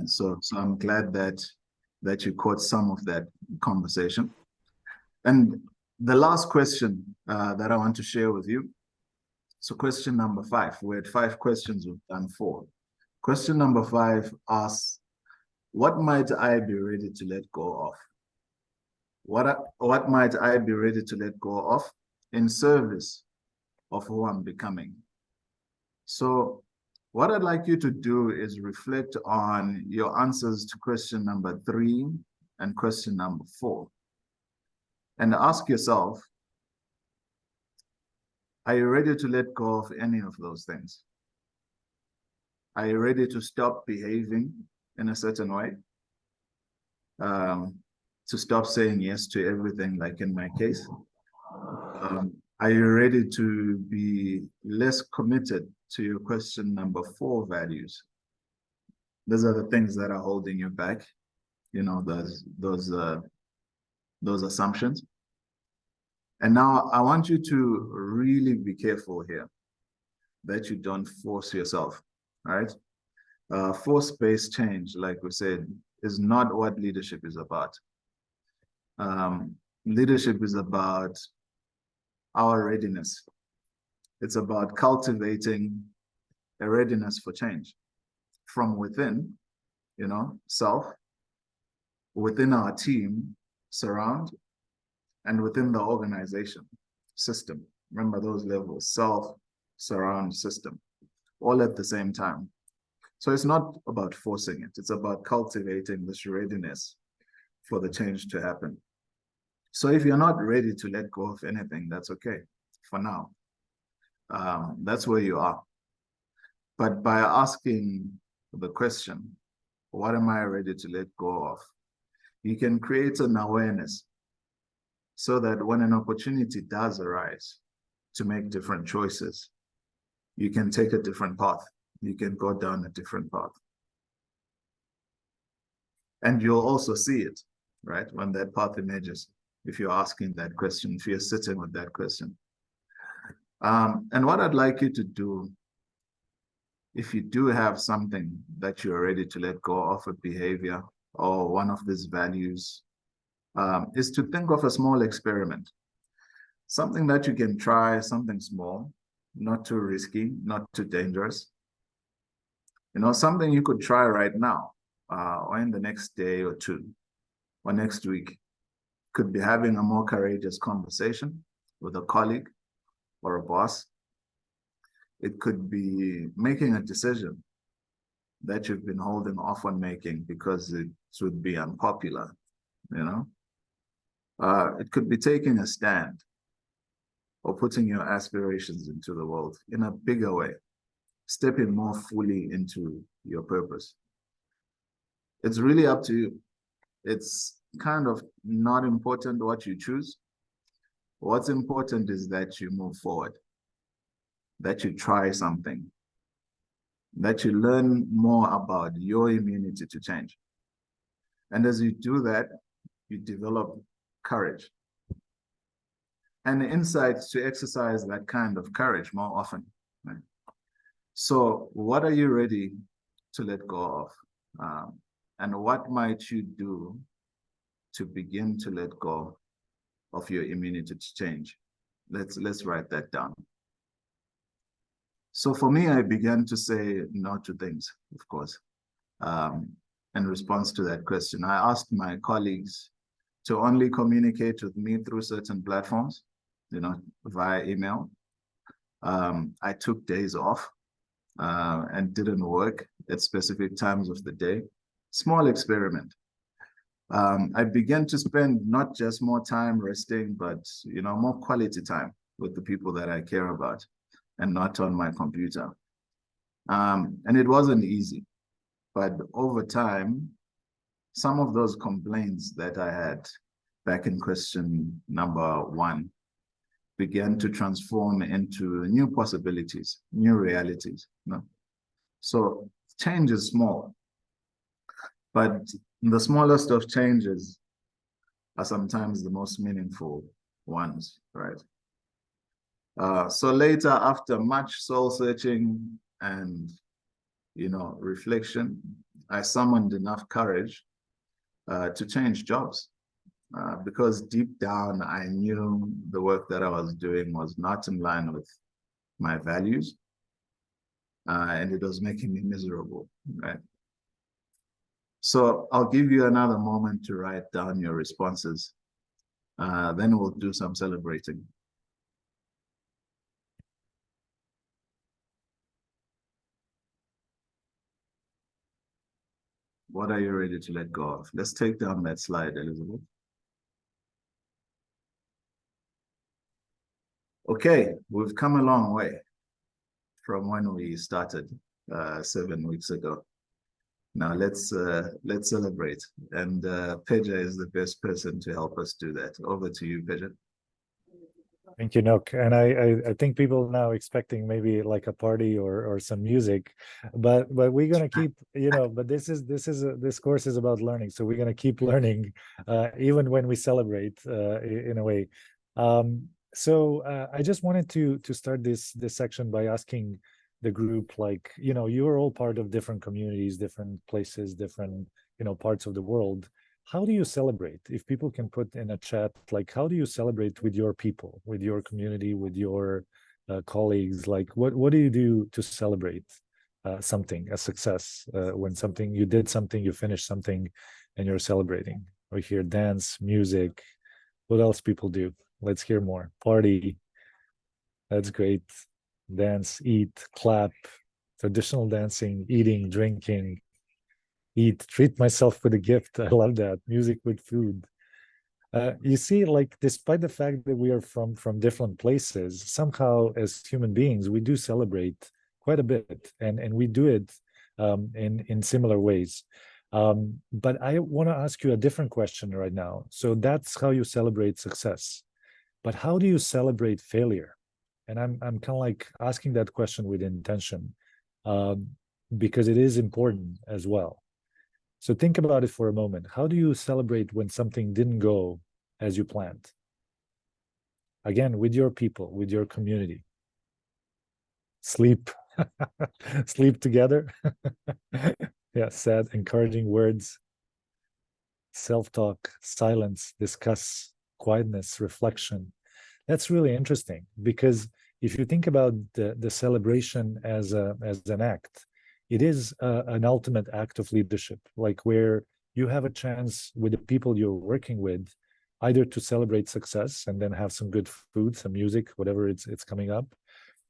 So I'm glad that you caught some of that conversation. And the last question that I want to share with you. So question number 5, we had 5 questions, we've done 4. Question number 5 asks, what might I be ready to let go of? What might I be ready to let go of in service of who I'm becoming? So what I'd like you to do is reflect on your answers to question number 3 and question number 4. And ask yourself, are you ready to let go of any of those things? Are you ready to stop behaving in a certain way? To stop saying yes to everything, like in my case? Are you ready to be less committed to your question number 4 values? Those are the things that are holding you back, those assumptions. And now I want you to really be careful here that you don't force yourself, right? Force-based change, like we said, is not what leadership is about. Leadership is about our readiness. It's about cultivating a readiness for change from within, self, within our team, surround, and within the organization system. Remember those levels: self, surround, system, all at the same time. So it's not about forcing it. It's about cultivating this readiness for the change to happen. So if you're not ready to let go of anything, that's okay for now. That's where you are. But by asking the question, what am I ready to let go of? You can create an awareness so that when an opportunity does arise to make different choices, you can take a different path. You can go down a different path. And you'll also see it, right? When that path emerges, if you're asking that question, if you're sitting with that question. And what I'd like you to do, if you do have something that you're ready to let go of, a behavior or one of these values, is to think of a small experiment. Something that you can try, something small, not too risky, not too dangerous. Something you could try right now, or in the next day or 2, or next week. Could be having a more courageous conversation with a colleague or a boss. It could be making a decision that you've been holding off on making because it would be unpopular, It could be taking a stand or putting your aspirations into the world in a bigger way, stepping more fully into your purpose. It's really up to you. It's kind of not important what you choose. What's important is that you move forward, that you try something, that you learn more about your immunity to change. And as you do that, you develop courage. and the insights to exercise that kind of courage more often. Right? So what are you ready to let go of? And what might you do to begin to let go of your immunity to change? Let's write that down. So for me, I began to say no to things, of course. In response to that question, I asked my colleagues to only communicate with me through certain platforms, via email. I took days off and didn't work at specific times of the day. Small experiment. I began to spend not just more time resting, but more quality time with the people that I care about, and not on my computer. And it wasn't easy, but over time, some of those complaints that I had back in question number 1 began to transform into new possibilities, new realities. So change is small, but the smallest of changes are sometimes the most meaningful ones, right? So later, after much soul searching and reflection, I summoned enough courage to change jobs, because deep down I knew the work that I was doing was not in line with my values, and it was making me miserable, right? So I'll give you another moment to write down your responses. Then we'll do some celebrating. What are you ready to let go of? Let's take down that slide, Elizabeth. Okay, we've come a long way from when we started 7 weeks ago. Now let's celebrate, and Peja is the best person to help us do that. Over to you, Peja. Thank you, Nook. And I think people now expecting maybe like a party or some music, but we're gonna keep, but this course is about learning, so we're gonna keep learning even when we celebrate in a way. So I just wanted to start this section by asking the group, like, you're all part of different communities, different places, different parts of the world. How do you celebrate? If people can put in a chat, like, how do you celebrate with your people, with your community, with your colleagues? Like, what do you do to celebrate something, a success, when you did something, you finished something, and you're celebrating? We hear dance, music. What else people do? Let's hear more. Party. That's great. Dance, eat, clap, traditional dancing, eating, drinking. Eat, treat myself with a gift. I love that. Music with food. You see, like, despite the fact that we are from different places, somehow as human beings, we do celebrate quite a bit, and we do it in similar ways. But I want to ask you a different question right now. So that's how you celebrate success. But how do you celebrate failure? And I'm kind of like asking that question with intention, because it is important as well. So think about it for a moment. How do you celebrate when something didn't go as you planned? Again, with your people, with your community. Sleep. Sleep together. Yeah, sad, encouraging words. Self-talk, silence, discuss, quietness, reflection. That's really interesting, because if you think about the celebration as an act, it is an ultimate act of leadership, like where you have a chance with the people you're working with, either to celebrate success and then have some good food, some music, whatever it's coming up,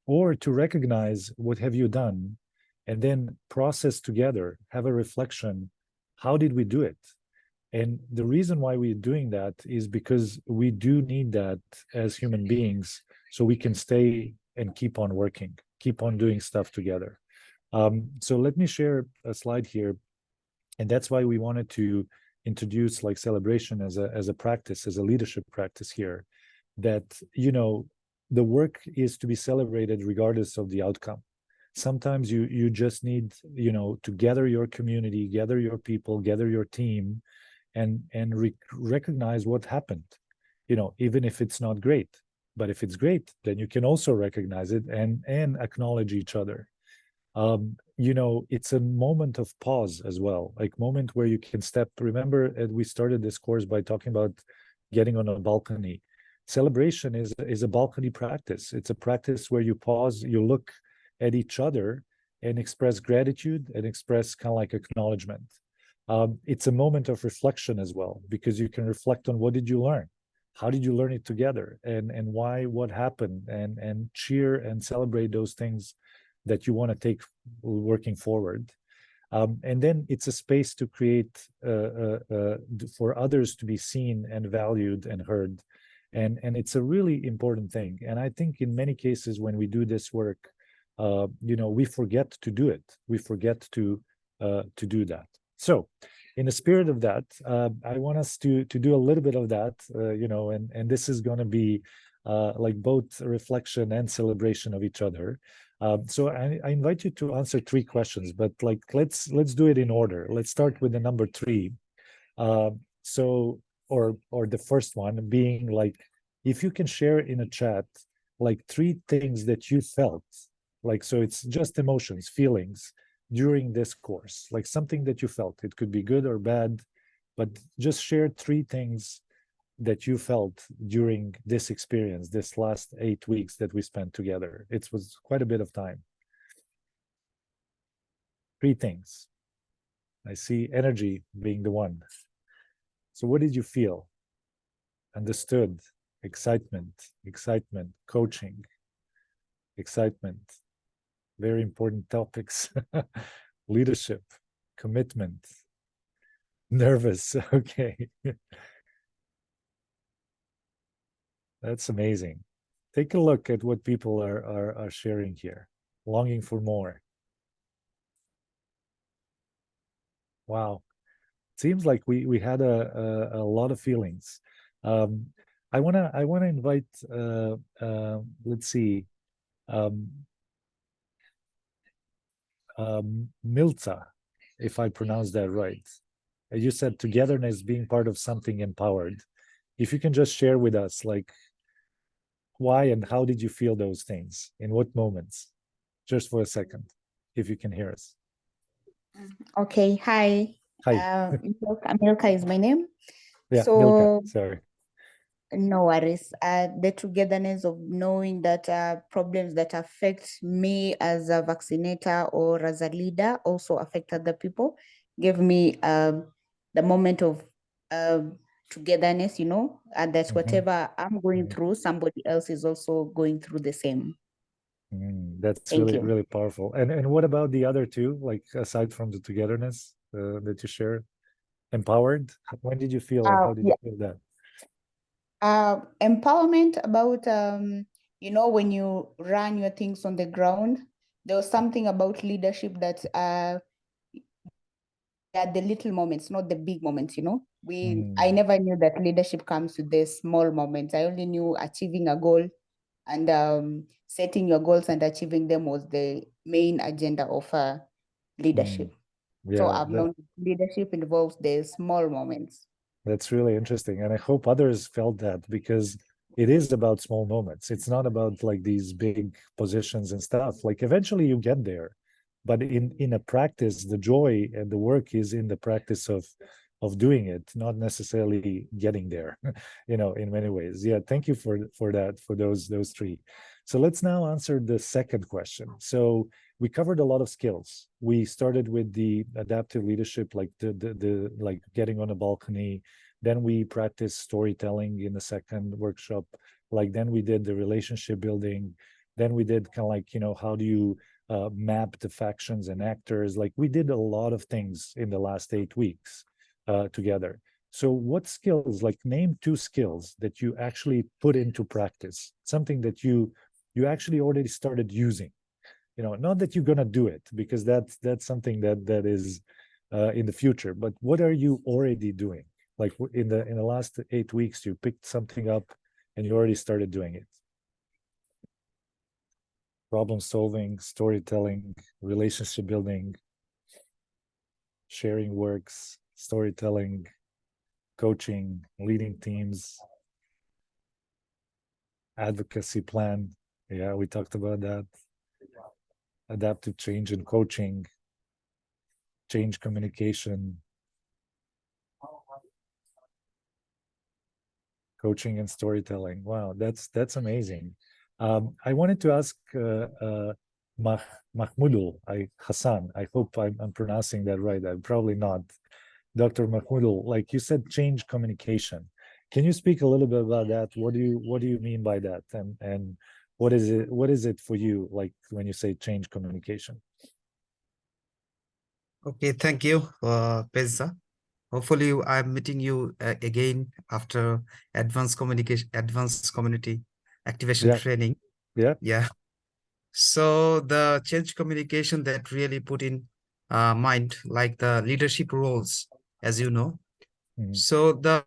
or to recognize what have you done, and then process together, have a reflection. How did we do it? And the reason why we're doing that is because we do need that as human beings, so we can stay and keep on working, keep on doing stuff together. So let me share a slide here. And that's why we wanted to introduce like celebration as a practice, as a leadership practice here, that, the work is to be celebrated regardless of the outcome. Sometimes you just need, to gather your community, gather your people, gather your team, and recognize what happened, even if it's not great. But if it's great, then you can also recognize it and acknowledge each other. You know, it's a moment of pause as well, like moment where you can step. Remember, we started this course by talking about getting on a balcony. Celebration is a balcony practice. It's a practice where you pause, you look at each other and express gratitude and express kind of like acknowledgement. It's a moment of reflection as well, because you can reflect on what did you learn, how did you learn it together, and why, what happened, and cheer and celebrate those things that you want to take working forward. And then it's a space to create for others to be seen and valued and heard. And it's a really important thing. And I think in many cases when we do this work, you know, we forget to do it. We forget to do that. So in the spirit of that, I want us to do a little bit of that, you know, and this is going to be like both reflection and celebration of each other. So I invite you to answer 3 questions, but like let's do it in order. Let's start with the number 3. So or the first one being like, if you can share in a chat like 3 things that you felt, like, so it's just emotions, feelings during this course, like something that you felt. It could be good or bad, but just share 3 things that you felt during this experience, this last 8 weeks that we spent together. It was quite a bit of time. 3 things. I see energy being the one. So what did you feel? Understood, excitement, coaching, excitement, very important topics, leadership, commitment, nervous, okay. That's amazing. Take a look at what people are sharing here. Longing for more. Wow. Seems like we had a lot of feelings. I wanna invite let's see, Milta, if I pronounce that right. You said togetherness being part of something empowered. If you can just share with us, like, why and how did you feel those things? In what moments? Just for a second, if you can hear us. Okay, hi. Hi. Milka is my name. Yeah, So, Milka, sorry. no worries. The togetherness of knowing that problems that affect me as a vaccinator or as a leader also affect other people gave me the moment of togetherness, you know, and that whatever I'm going through, somebody else is also going through the same. That's Thank really, you. really powerful. And what about the other 2, like aside from the togetherness that you share? Empowered? When did you feel, or how did you feel that? Empowerment about you know, when you run your things on the ground, there was something about leadership that at the little moments, not the big moments, you know. I never knew that leadership comes with the small moments. I only knew achieving a goal and setting your goals and achieving them was the main agenda of leadership. So Yeah, I've known leadership involves the small moments. that's really interesting. And I hope others felt that, because it is about small moments. It's not about like these big positions and stuff. Like eventually you get there, but in a practice, the joy and the work is in the practice of doing it, not necessarily getting there, you know, in many ways. Yeah, thank you for that, for those 3. So let's now answer the second question. So we covered a lot of skills. We started with the adaptive leadership, like the like getting on a balcony. Then we practiced storytelling in the second workshop. Like then we did the relationship building. Then we did kind of like, you know, how do you map the factions and actors? Like we did a lot of things in the last 8 weeks together. So what skills, like name 2 skills that you actually put into practice, something that you actually already started using, you know, not that you're going to do it, because that's something that is in the future, but what are you already doing? Like in the last 8 weeks, you picked something up and you already started doing it. Problem solving, storytelling, relationship building, sharing works, storytelling, coaching, leading teams. advocacy plan. Yeah, we talked about that. Adaptive change in coaching, change communication, coaching and storytelling. Wow, that's amazing. I wanted to ask Mahmoudul Hassan. I hope I'm pronouncing that right. I'm probably not. Dr. Mahmoudul, like you said, change communication. Can you speak a little bit about that? What do you mean by that? And what is it for you, like when you say change communication? Okay, thank you, Pezza. Hopefully, I'm meeting you again after advanced community activation Yeah. training. Yeah. Yeah. So the change communication that really put in mind, like the leadership roles, as you know. Mhm. So the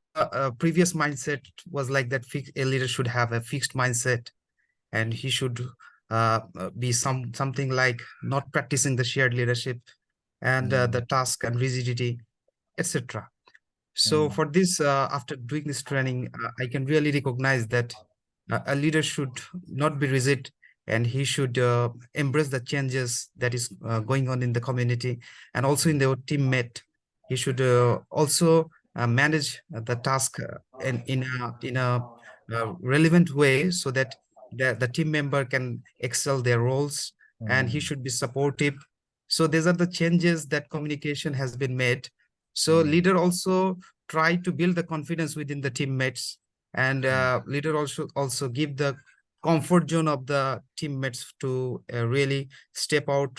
previous mindset was like that a leader should have a fixed mindset, and he should be something like not practicing the shared leadership and the task and rigidity, etc. So for this, after doing this training, I can really recognize that a leader should not be rigid, and he should embrace the changes that is going on in the community and also in their teammate. He should also manage the task in a relevant way so that the team member can excel their roles, and he should be supportive. So these are the changes that communication has been made. So leader also try to build the confidence within the teammates, and leader also give the comfort zone of the teammates to really step out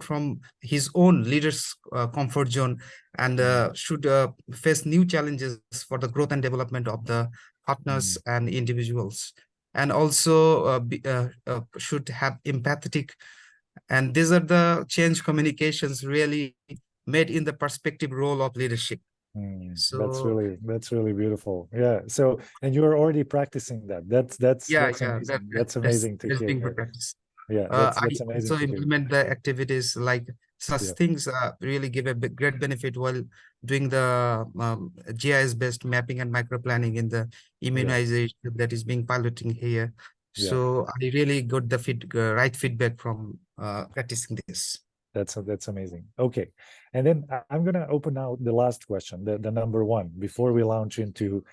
from his own leader's comfort zone, and should face new challenges for the growth and development of the partners and individuals, and also should have empathetic. And these are the change communications really made in the perspective role of leadership. That's So really beautiful. Yeah. So, and you're already practicing that. That's yeah, amazing. That's amazing to that's being hear. practiced. Yeah, I that's amazing also to hear. implement the activities like such Yeah. things really give a great benefit while doing the GIS-based mapping and micro planning in the immunization that is being piloting here. Yeah. So I really got the right feedback from practicing this. That's amazing. Okay, and then I'm gonna open now the last question, the number one, before we launch into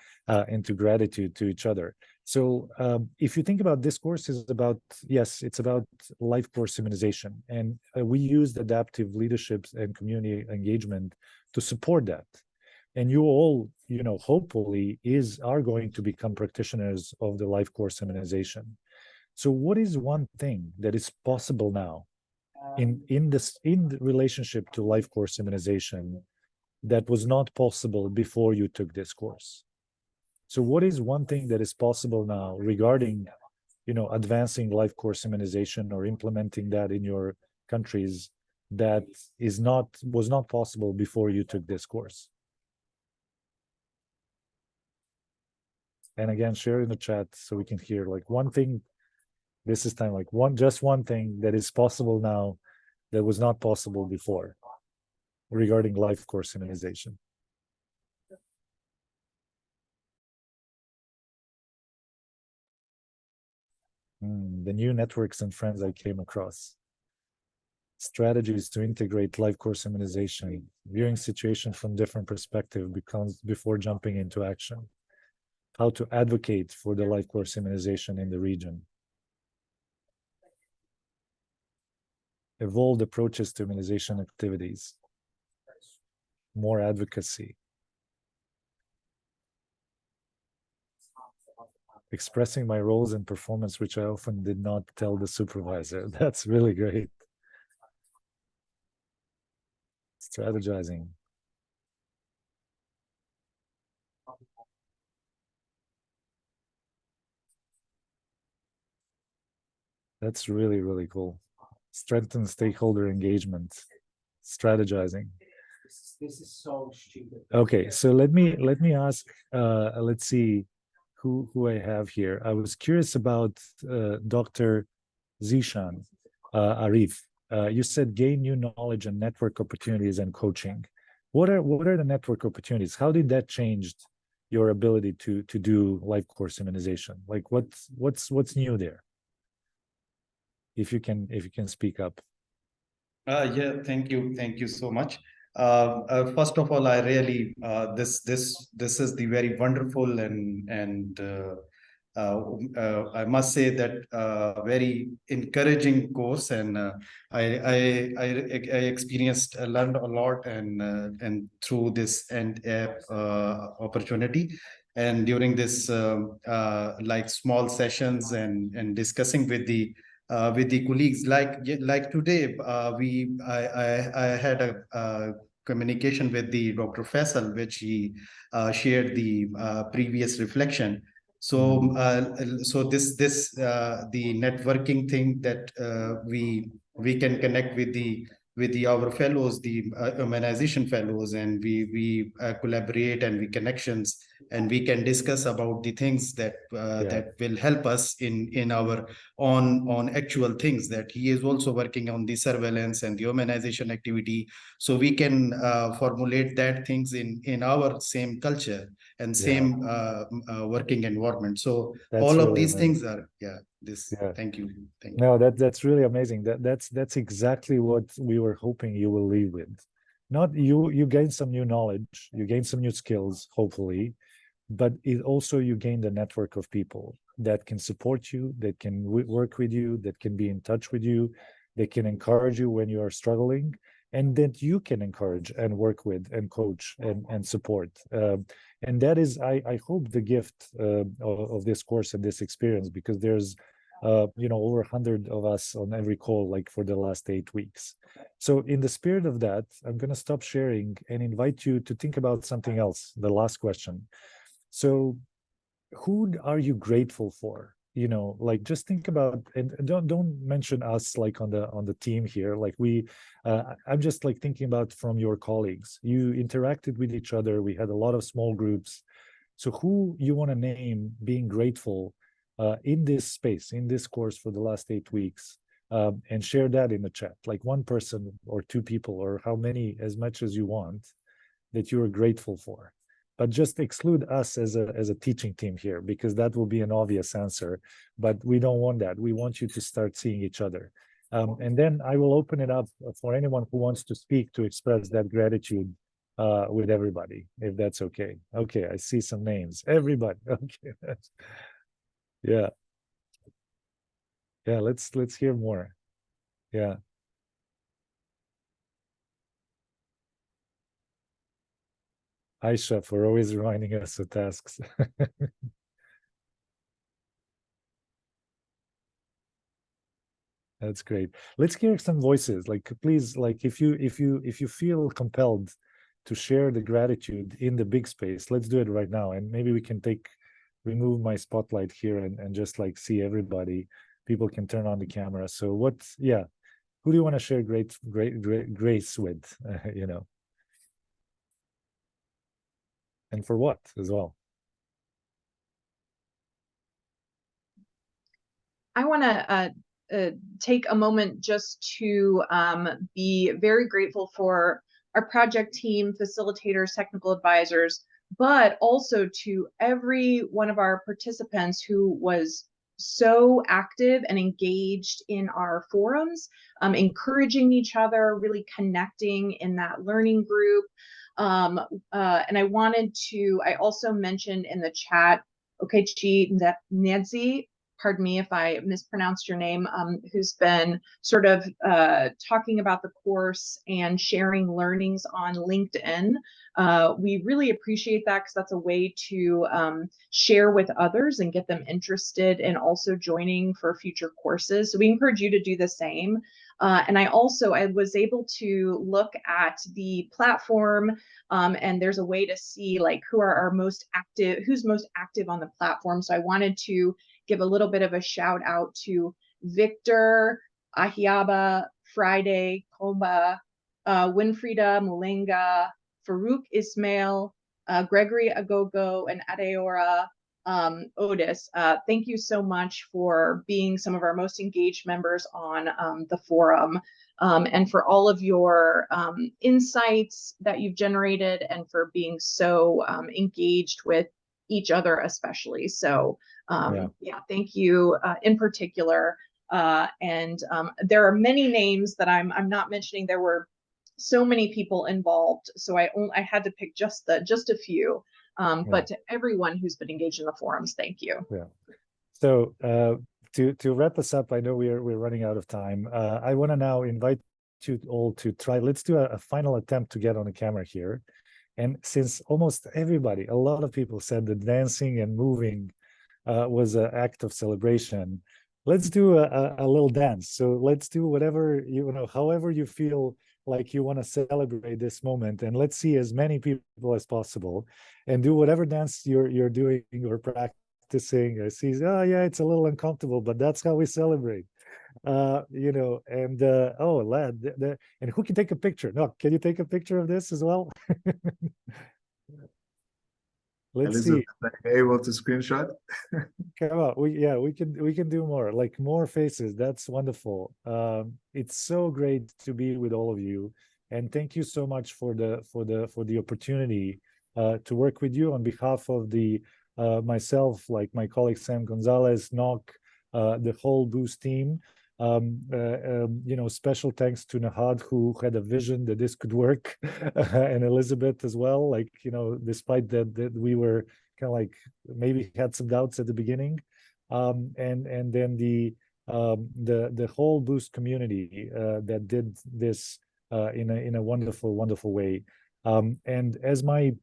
gratitude to each other. So if you think about this course is about, yes, it's about life course immunization, and we used adaptive leaderships and community engagement to support that. And you all, you know, hopefully are going to become practitioners of the life course immunization. So what is one thing that is possible now in the relationship to life course immunization that was not possible before you took this course? So what is one thing that is possible now regarding, you know, advancing life course immunization or implementing that in your countries that was not possible before you took this course? And again, share in the chat so we can hear like one thing. This is time, like just one thing that is possible now that was not possible before regarding life course immunization. The new networks and friends I came across. Strategies to integrate life course immunization, viewing situation from different perspective before jumping into action. How to advocate for the life course immunization in the region. Evolved approaches to immunization activities. More advocacy. Expressing my roles and performance, which I often did not tell the supervisor. That's really great. Strategizing. That's really, really cool. Strengthen stakeholder engagement. Strategizing. This is so stupid. Okay, so let me ask, let's see who I have here. I was curious about Dr. Zishan Arif. You said gain new knowledge and network opportunities and coaching. What are the network opportunities? How did that change your ability to do life course immunization? Like what's new there? If you can speak up. Yeah, thank you so much. First of all, I really this is the very wonderful and I must say that very encouraging course, and I experienced, learned a lot, and through this and opportunity, and during this like small sessions and discussing with the colleagues, like today I had a communication with the Dr. Faisal, which he shared the previous reflection. So so this the networking thing that we can connect with the our fellows, the immunization fellows, and we collaborate and we connections, and we can discuss about the things that that will help us in our on actual things, that he is also working on the surveillance and the humanization activity, so we can formulate that things in our same culture and same working environment. So That's all of really these amazing. things are this. Thank you. No, that's really amazing. That's exactly what we were hoping you will leave with. Not you gain some new knowledge, you gain some new skills, hopefully, but it also you gain the network of people that can support you, that can work with you, that can be in touch with you, that can encourage you when you are struggling, and that you can encourage and work with and coach and support. And that is, I hope, the gift of this course and this experience, because there's over 100 of us on every call, like for the last 8 weeks. So in the spirit of that, I'm going to stop sharing and invite you to think about something else. The last question. So who are you grateful for? Like just think about, and don't mention us like on the team here. Like I'm just like thinking about from your colleagues. You interacted with each other. We had a lot of small groups. So who you want to name being grateful in this space, in this course for the last 8 weeks, and share that in the chat, like one person or two people or how many, as much as you want, that you are grateful for. But just exclude us as a teaching team here, because that will be an obvious answer, but we don't want that. We want you to start seeing each other. And then I will open it up for anyone who wants to speak, to express that gratitude with everybody, if that's okay. Okay, I see some names. Everybody. Okay. Yeah. Yeah, let's hear more. Yeah. Aisha, for always reminding us of tasks. That's great. Let's hear some voices. Like, please, like if you feel compelled to share the gratitude in the big space, let's do it right now. And maybe we can remove my spotlight here and just like see everybody. People can turn on the camera. So who do you want to share great grace with? And for what as well? I want to take a moment just to be very grateful for our project team, facilitators, technical advisors, but also to every one of our participants who was so active and engaged in our forums, encouraging each other, really connecting in that learning group. And I also mentioned in the chat, Okechi Nedzi, pardon me if I mispronounced your name, who's been sort of talking about the course and sharing learnings on LinkedIn. We really appreciate that, because that's a way to share with others and get them interested in also joining for future courses. So we encourage you to do the same. And I was able to look at the platform, and there's a way to see like who's most active on the platform. So I wanted to give a little bit of a shout out to Victor, Ahiaba, Friday, Komba, Winfrida Mulenga, Farouk Ismail, Gregory Agogo, and Adeora Otis. Thank you so much for being some of our most engaged members on the forum, and for all of your insights that you've generated, and for being so engaged with each other especially. So Yeah. yeah, thank you in particular. And there are many names that I'm not mentioning. There were so many people involved, so I had to pick just a few. But to everyone who's been engaged in the forums, thank you. Yeah. So to wrap us up, I know we're running out of time. I want to now invite you all to try. Let's do a final attempt to get on the camera here. And since almost everybody, a lot of people said that dancing and moving was an act of celebration, let's do a little dance. So let's do whatever however you feel like you want to celebrate this moment, and let's see as many people as possible, and do whatever dance you're doing or practicing. I see, oh yeah, it's a little uncomfortable, but that's how we celebrate. And oh, lad, and who can take a picture? No, can you take a picture of this as well? Let's Elizabeth, see. are you able to screenshot? Come on, we can do more, like more faces. That's wonderful. It's so great to be with all of you, and thank you so much for the opportunity to work with you on behalf of the myself, like my colleague Sam Gonzalez, Nock, the whole Boost team. Special thanks to Nahad, who had a vision that this could work, and Elizabeth as well. Like, despite that we were kind of like maybe had some doubts at the beginning, and then the whole Boost community that did this in a wonderful way. And as my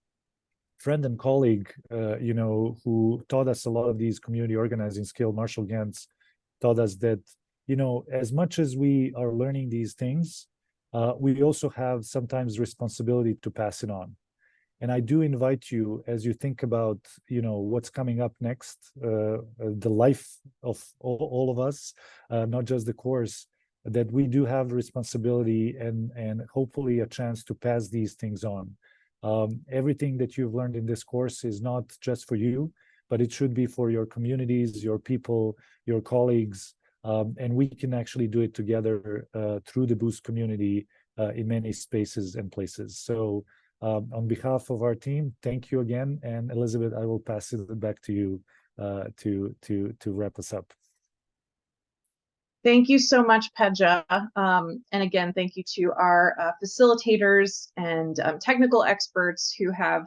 friend and colleague, who taught us a lot of these community organizing skills, Marshall Gantz, taught us that, as much as we are learning these things, we also have sometimes responsibility to pass it on. And I do invite you, as you think about, what's coming up next, the life of all of us, not just the course, that we do have responsibility and hopefully a chance to pass these things on. Everything that you've learned in this course is not just for you, but it should be for your communities, your people, your colleagues, and we can actually do it together through the Boost community in many spaces and places. So on behalf of our team, thank you again. And Elizabeth, I will pass it back to you to wrap us up. Thank you so much, Pedja. And again, thank you to our facilitators and technical experts who have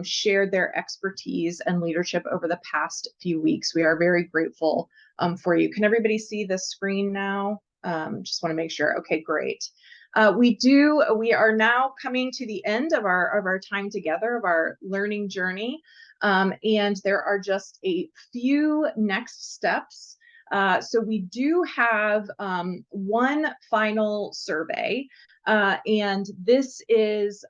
shared their expertise and leadership over the past few weeks. We are very grateful for you. Can everybody see the screen now? Just want to make sure. Okay, great. We are now coming to the end of our time together, of our learning journey. And there are just a few next steps. So we do have one final survey, and this is,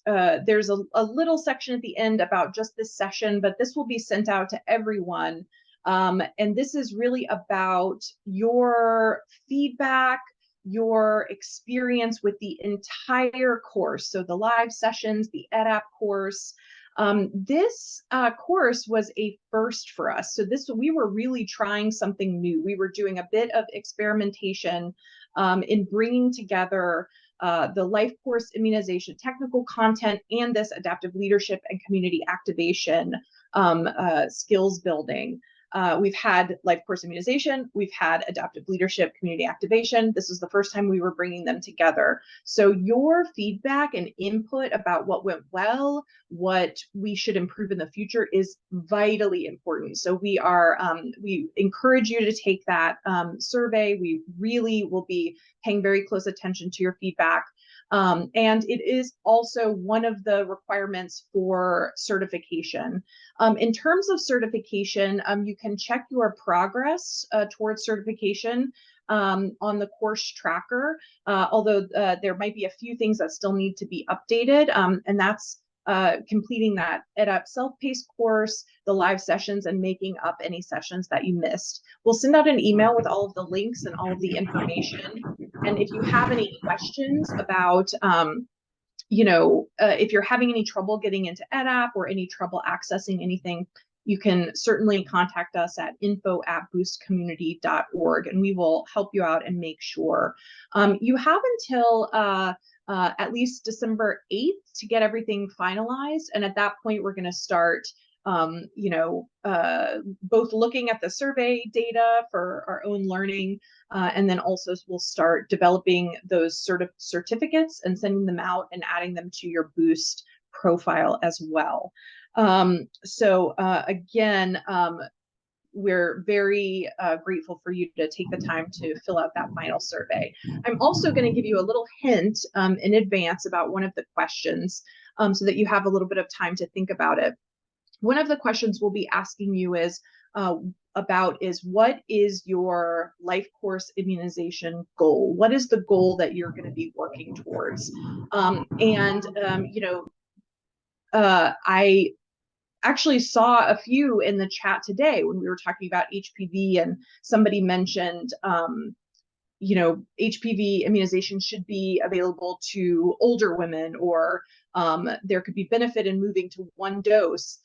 there's a little section at the end about just this session, but this will be sent out to everyone. And this is really about your feedback, your experience with the entire course. So the live sessions, the EdApp course. This course was a first for us. So we were really trying something new. We were doing a bit of experimentation in bringing together the life course immunization technical content and this adaptive leadership and community activation skills building. We've had life course immunization, we've had adaptive leadership, community activation. This is the first time we were bringing them together. So your feedback and input about what went well, what we should improve in the future is vitally important. So we encourage you to take that survey. We really will be paying very close attention to your feedback. And it is also one of the requirements for certification. In terms of certification, you can check your progress towards certification on the course tracker, although there might be a few things that still need to be updated, and that's completing that EdUp self-paced course, the live sessions, and making up any sessions that you missed. We'll send out an email with all of the links and all of the information. And if you have any questions about, if you're having any trouble getting into EdApp or any trouble accessing anything, you can certainly contact us at info@boostcommunity.org, and we will help you out and make sure. You have until at least December 8th to get everything finalized. And at that point, we're going to start both looking at the survey data for our own learning, and then also we'll start developing those sort of certificates and sending them out and adding them to your Boost profile as well. Again, we're very grateful for you to take the time to fill out that final survey. I'm also going to give you a little hint in advance about one of the questions so that you have a little bit of time to think about it. One of the questions we'll be asking you is what is your life course immunization goal? What is the goal that you're going to be working towards? I actually saw a few in the chat today when we were talking about HPV, and somebody mentioned HPV immunization should be available to older women, or there could be benefit in moving to one dose.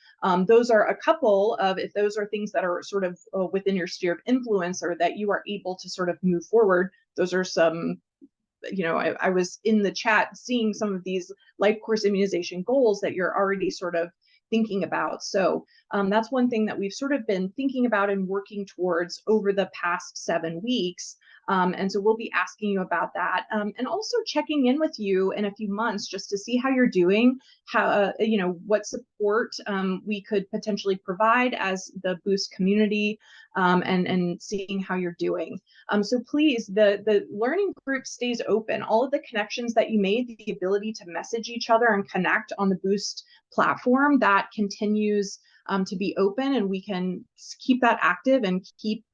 Those are a couple of, if those are things that are sort of within your sphere of influence, or that you are able to sort of move forward, those are some, I was in the chat seeing some of these life course immunization goals that you're already sort of thinking about. So that's one thing that we've sort of been thinking about and working towards over the past 7 weeks. And so we'll be asking you about that, and also checking in with you in a few months just to see how you're doing, how what support we could potentially provide as the Boost community, and seeing how you're doing. So please, the learning group stays open. All of the connections that you made, the ability to message each other and connect on the Boost platform, that continues to be open, and we can keep that active and keep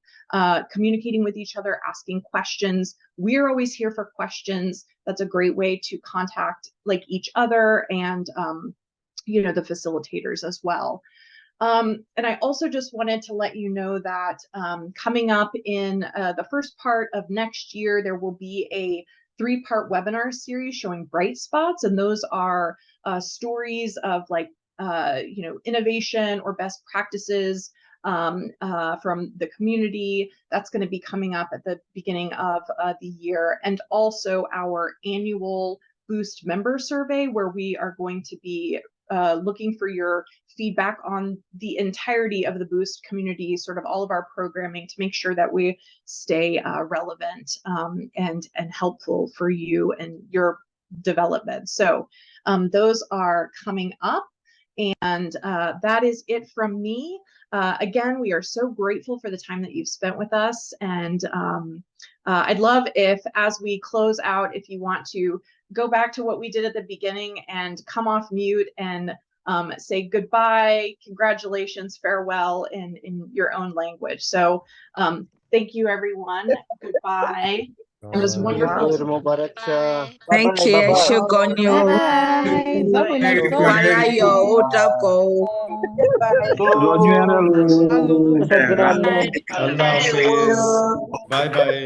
communicating with each other, asking questions. We're always here for questions. That's a great way to contact each other and the facilitators as well. And I also just wanted to let you know that coming up in the first part of next year, there will be a 3-part webinar series showing bright spots, and those are stories of innovation or best practices from the community. That's going to be coming up at the beginning of the year, and also our annual Boost member survey, where we are going to be looking for your feedback on the entirety of the Boost community, sort of all of our programming, to make sure that we stay relevant and helpful for you and your development. So those are coming up. And that is it from me. Again, we are so grateful for the time that you've spent with us. And I'd love if, as we close out, if you want to go back to what we did at the beginning and come off mute and say goodbye, congratulations, farewell in your own language. So thank you, everyone. Goodbye. It was wonderful. Thank you. Shogonyo. Walayo. Dabo. Allah Hafiz. Bye bye.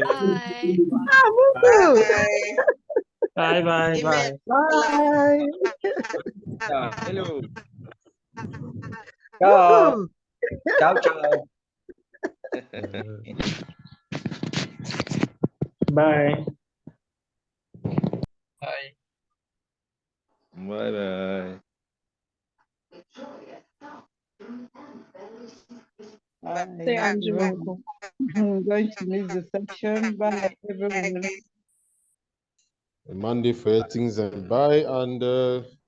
Bye bye bye. Bye. Hello. Ciao. Ciao ciao. Bye. Bye. Bye bye. Say Andrew, I'm going to miss the section. Bye, everyone. Monday for things and bye, and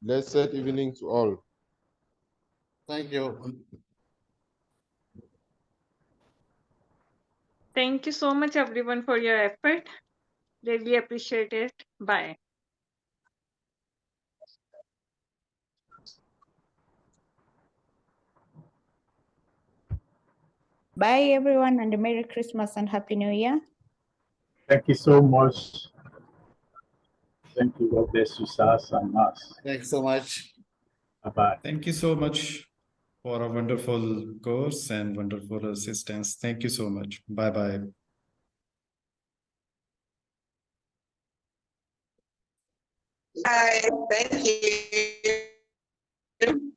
blessed evening to all. Thank you. Thank you so much, everyone, for your effort. Really appreciate it. Bye. Bye, everyone, and a Merry Christmas and Happy New Year. Thank you so much. Thank you. God bless you, Sas and Mas. Thanks so much. Bye-bye. Thank you so much for a wonderful course and wonderful assistance. Thank you so much. Bye bye. Bye. Thank you.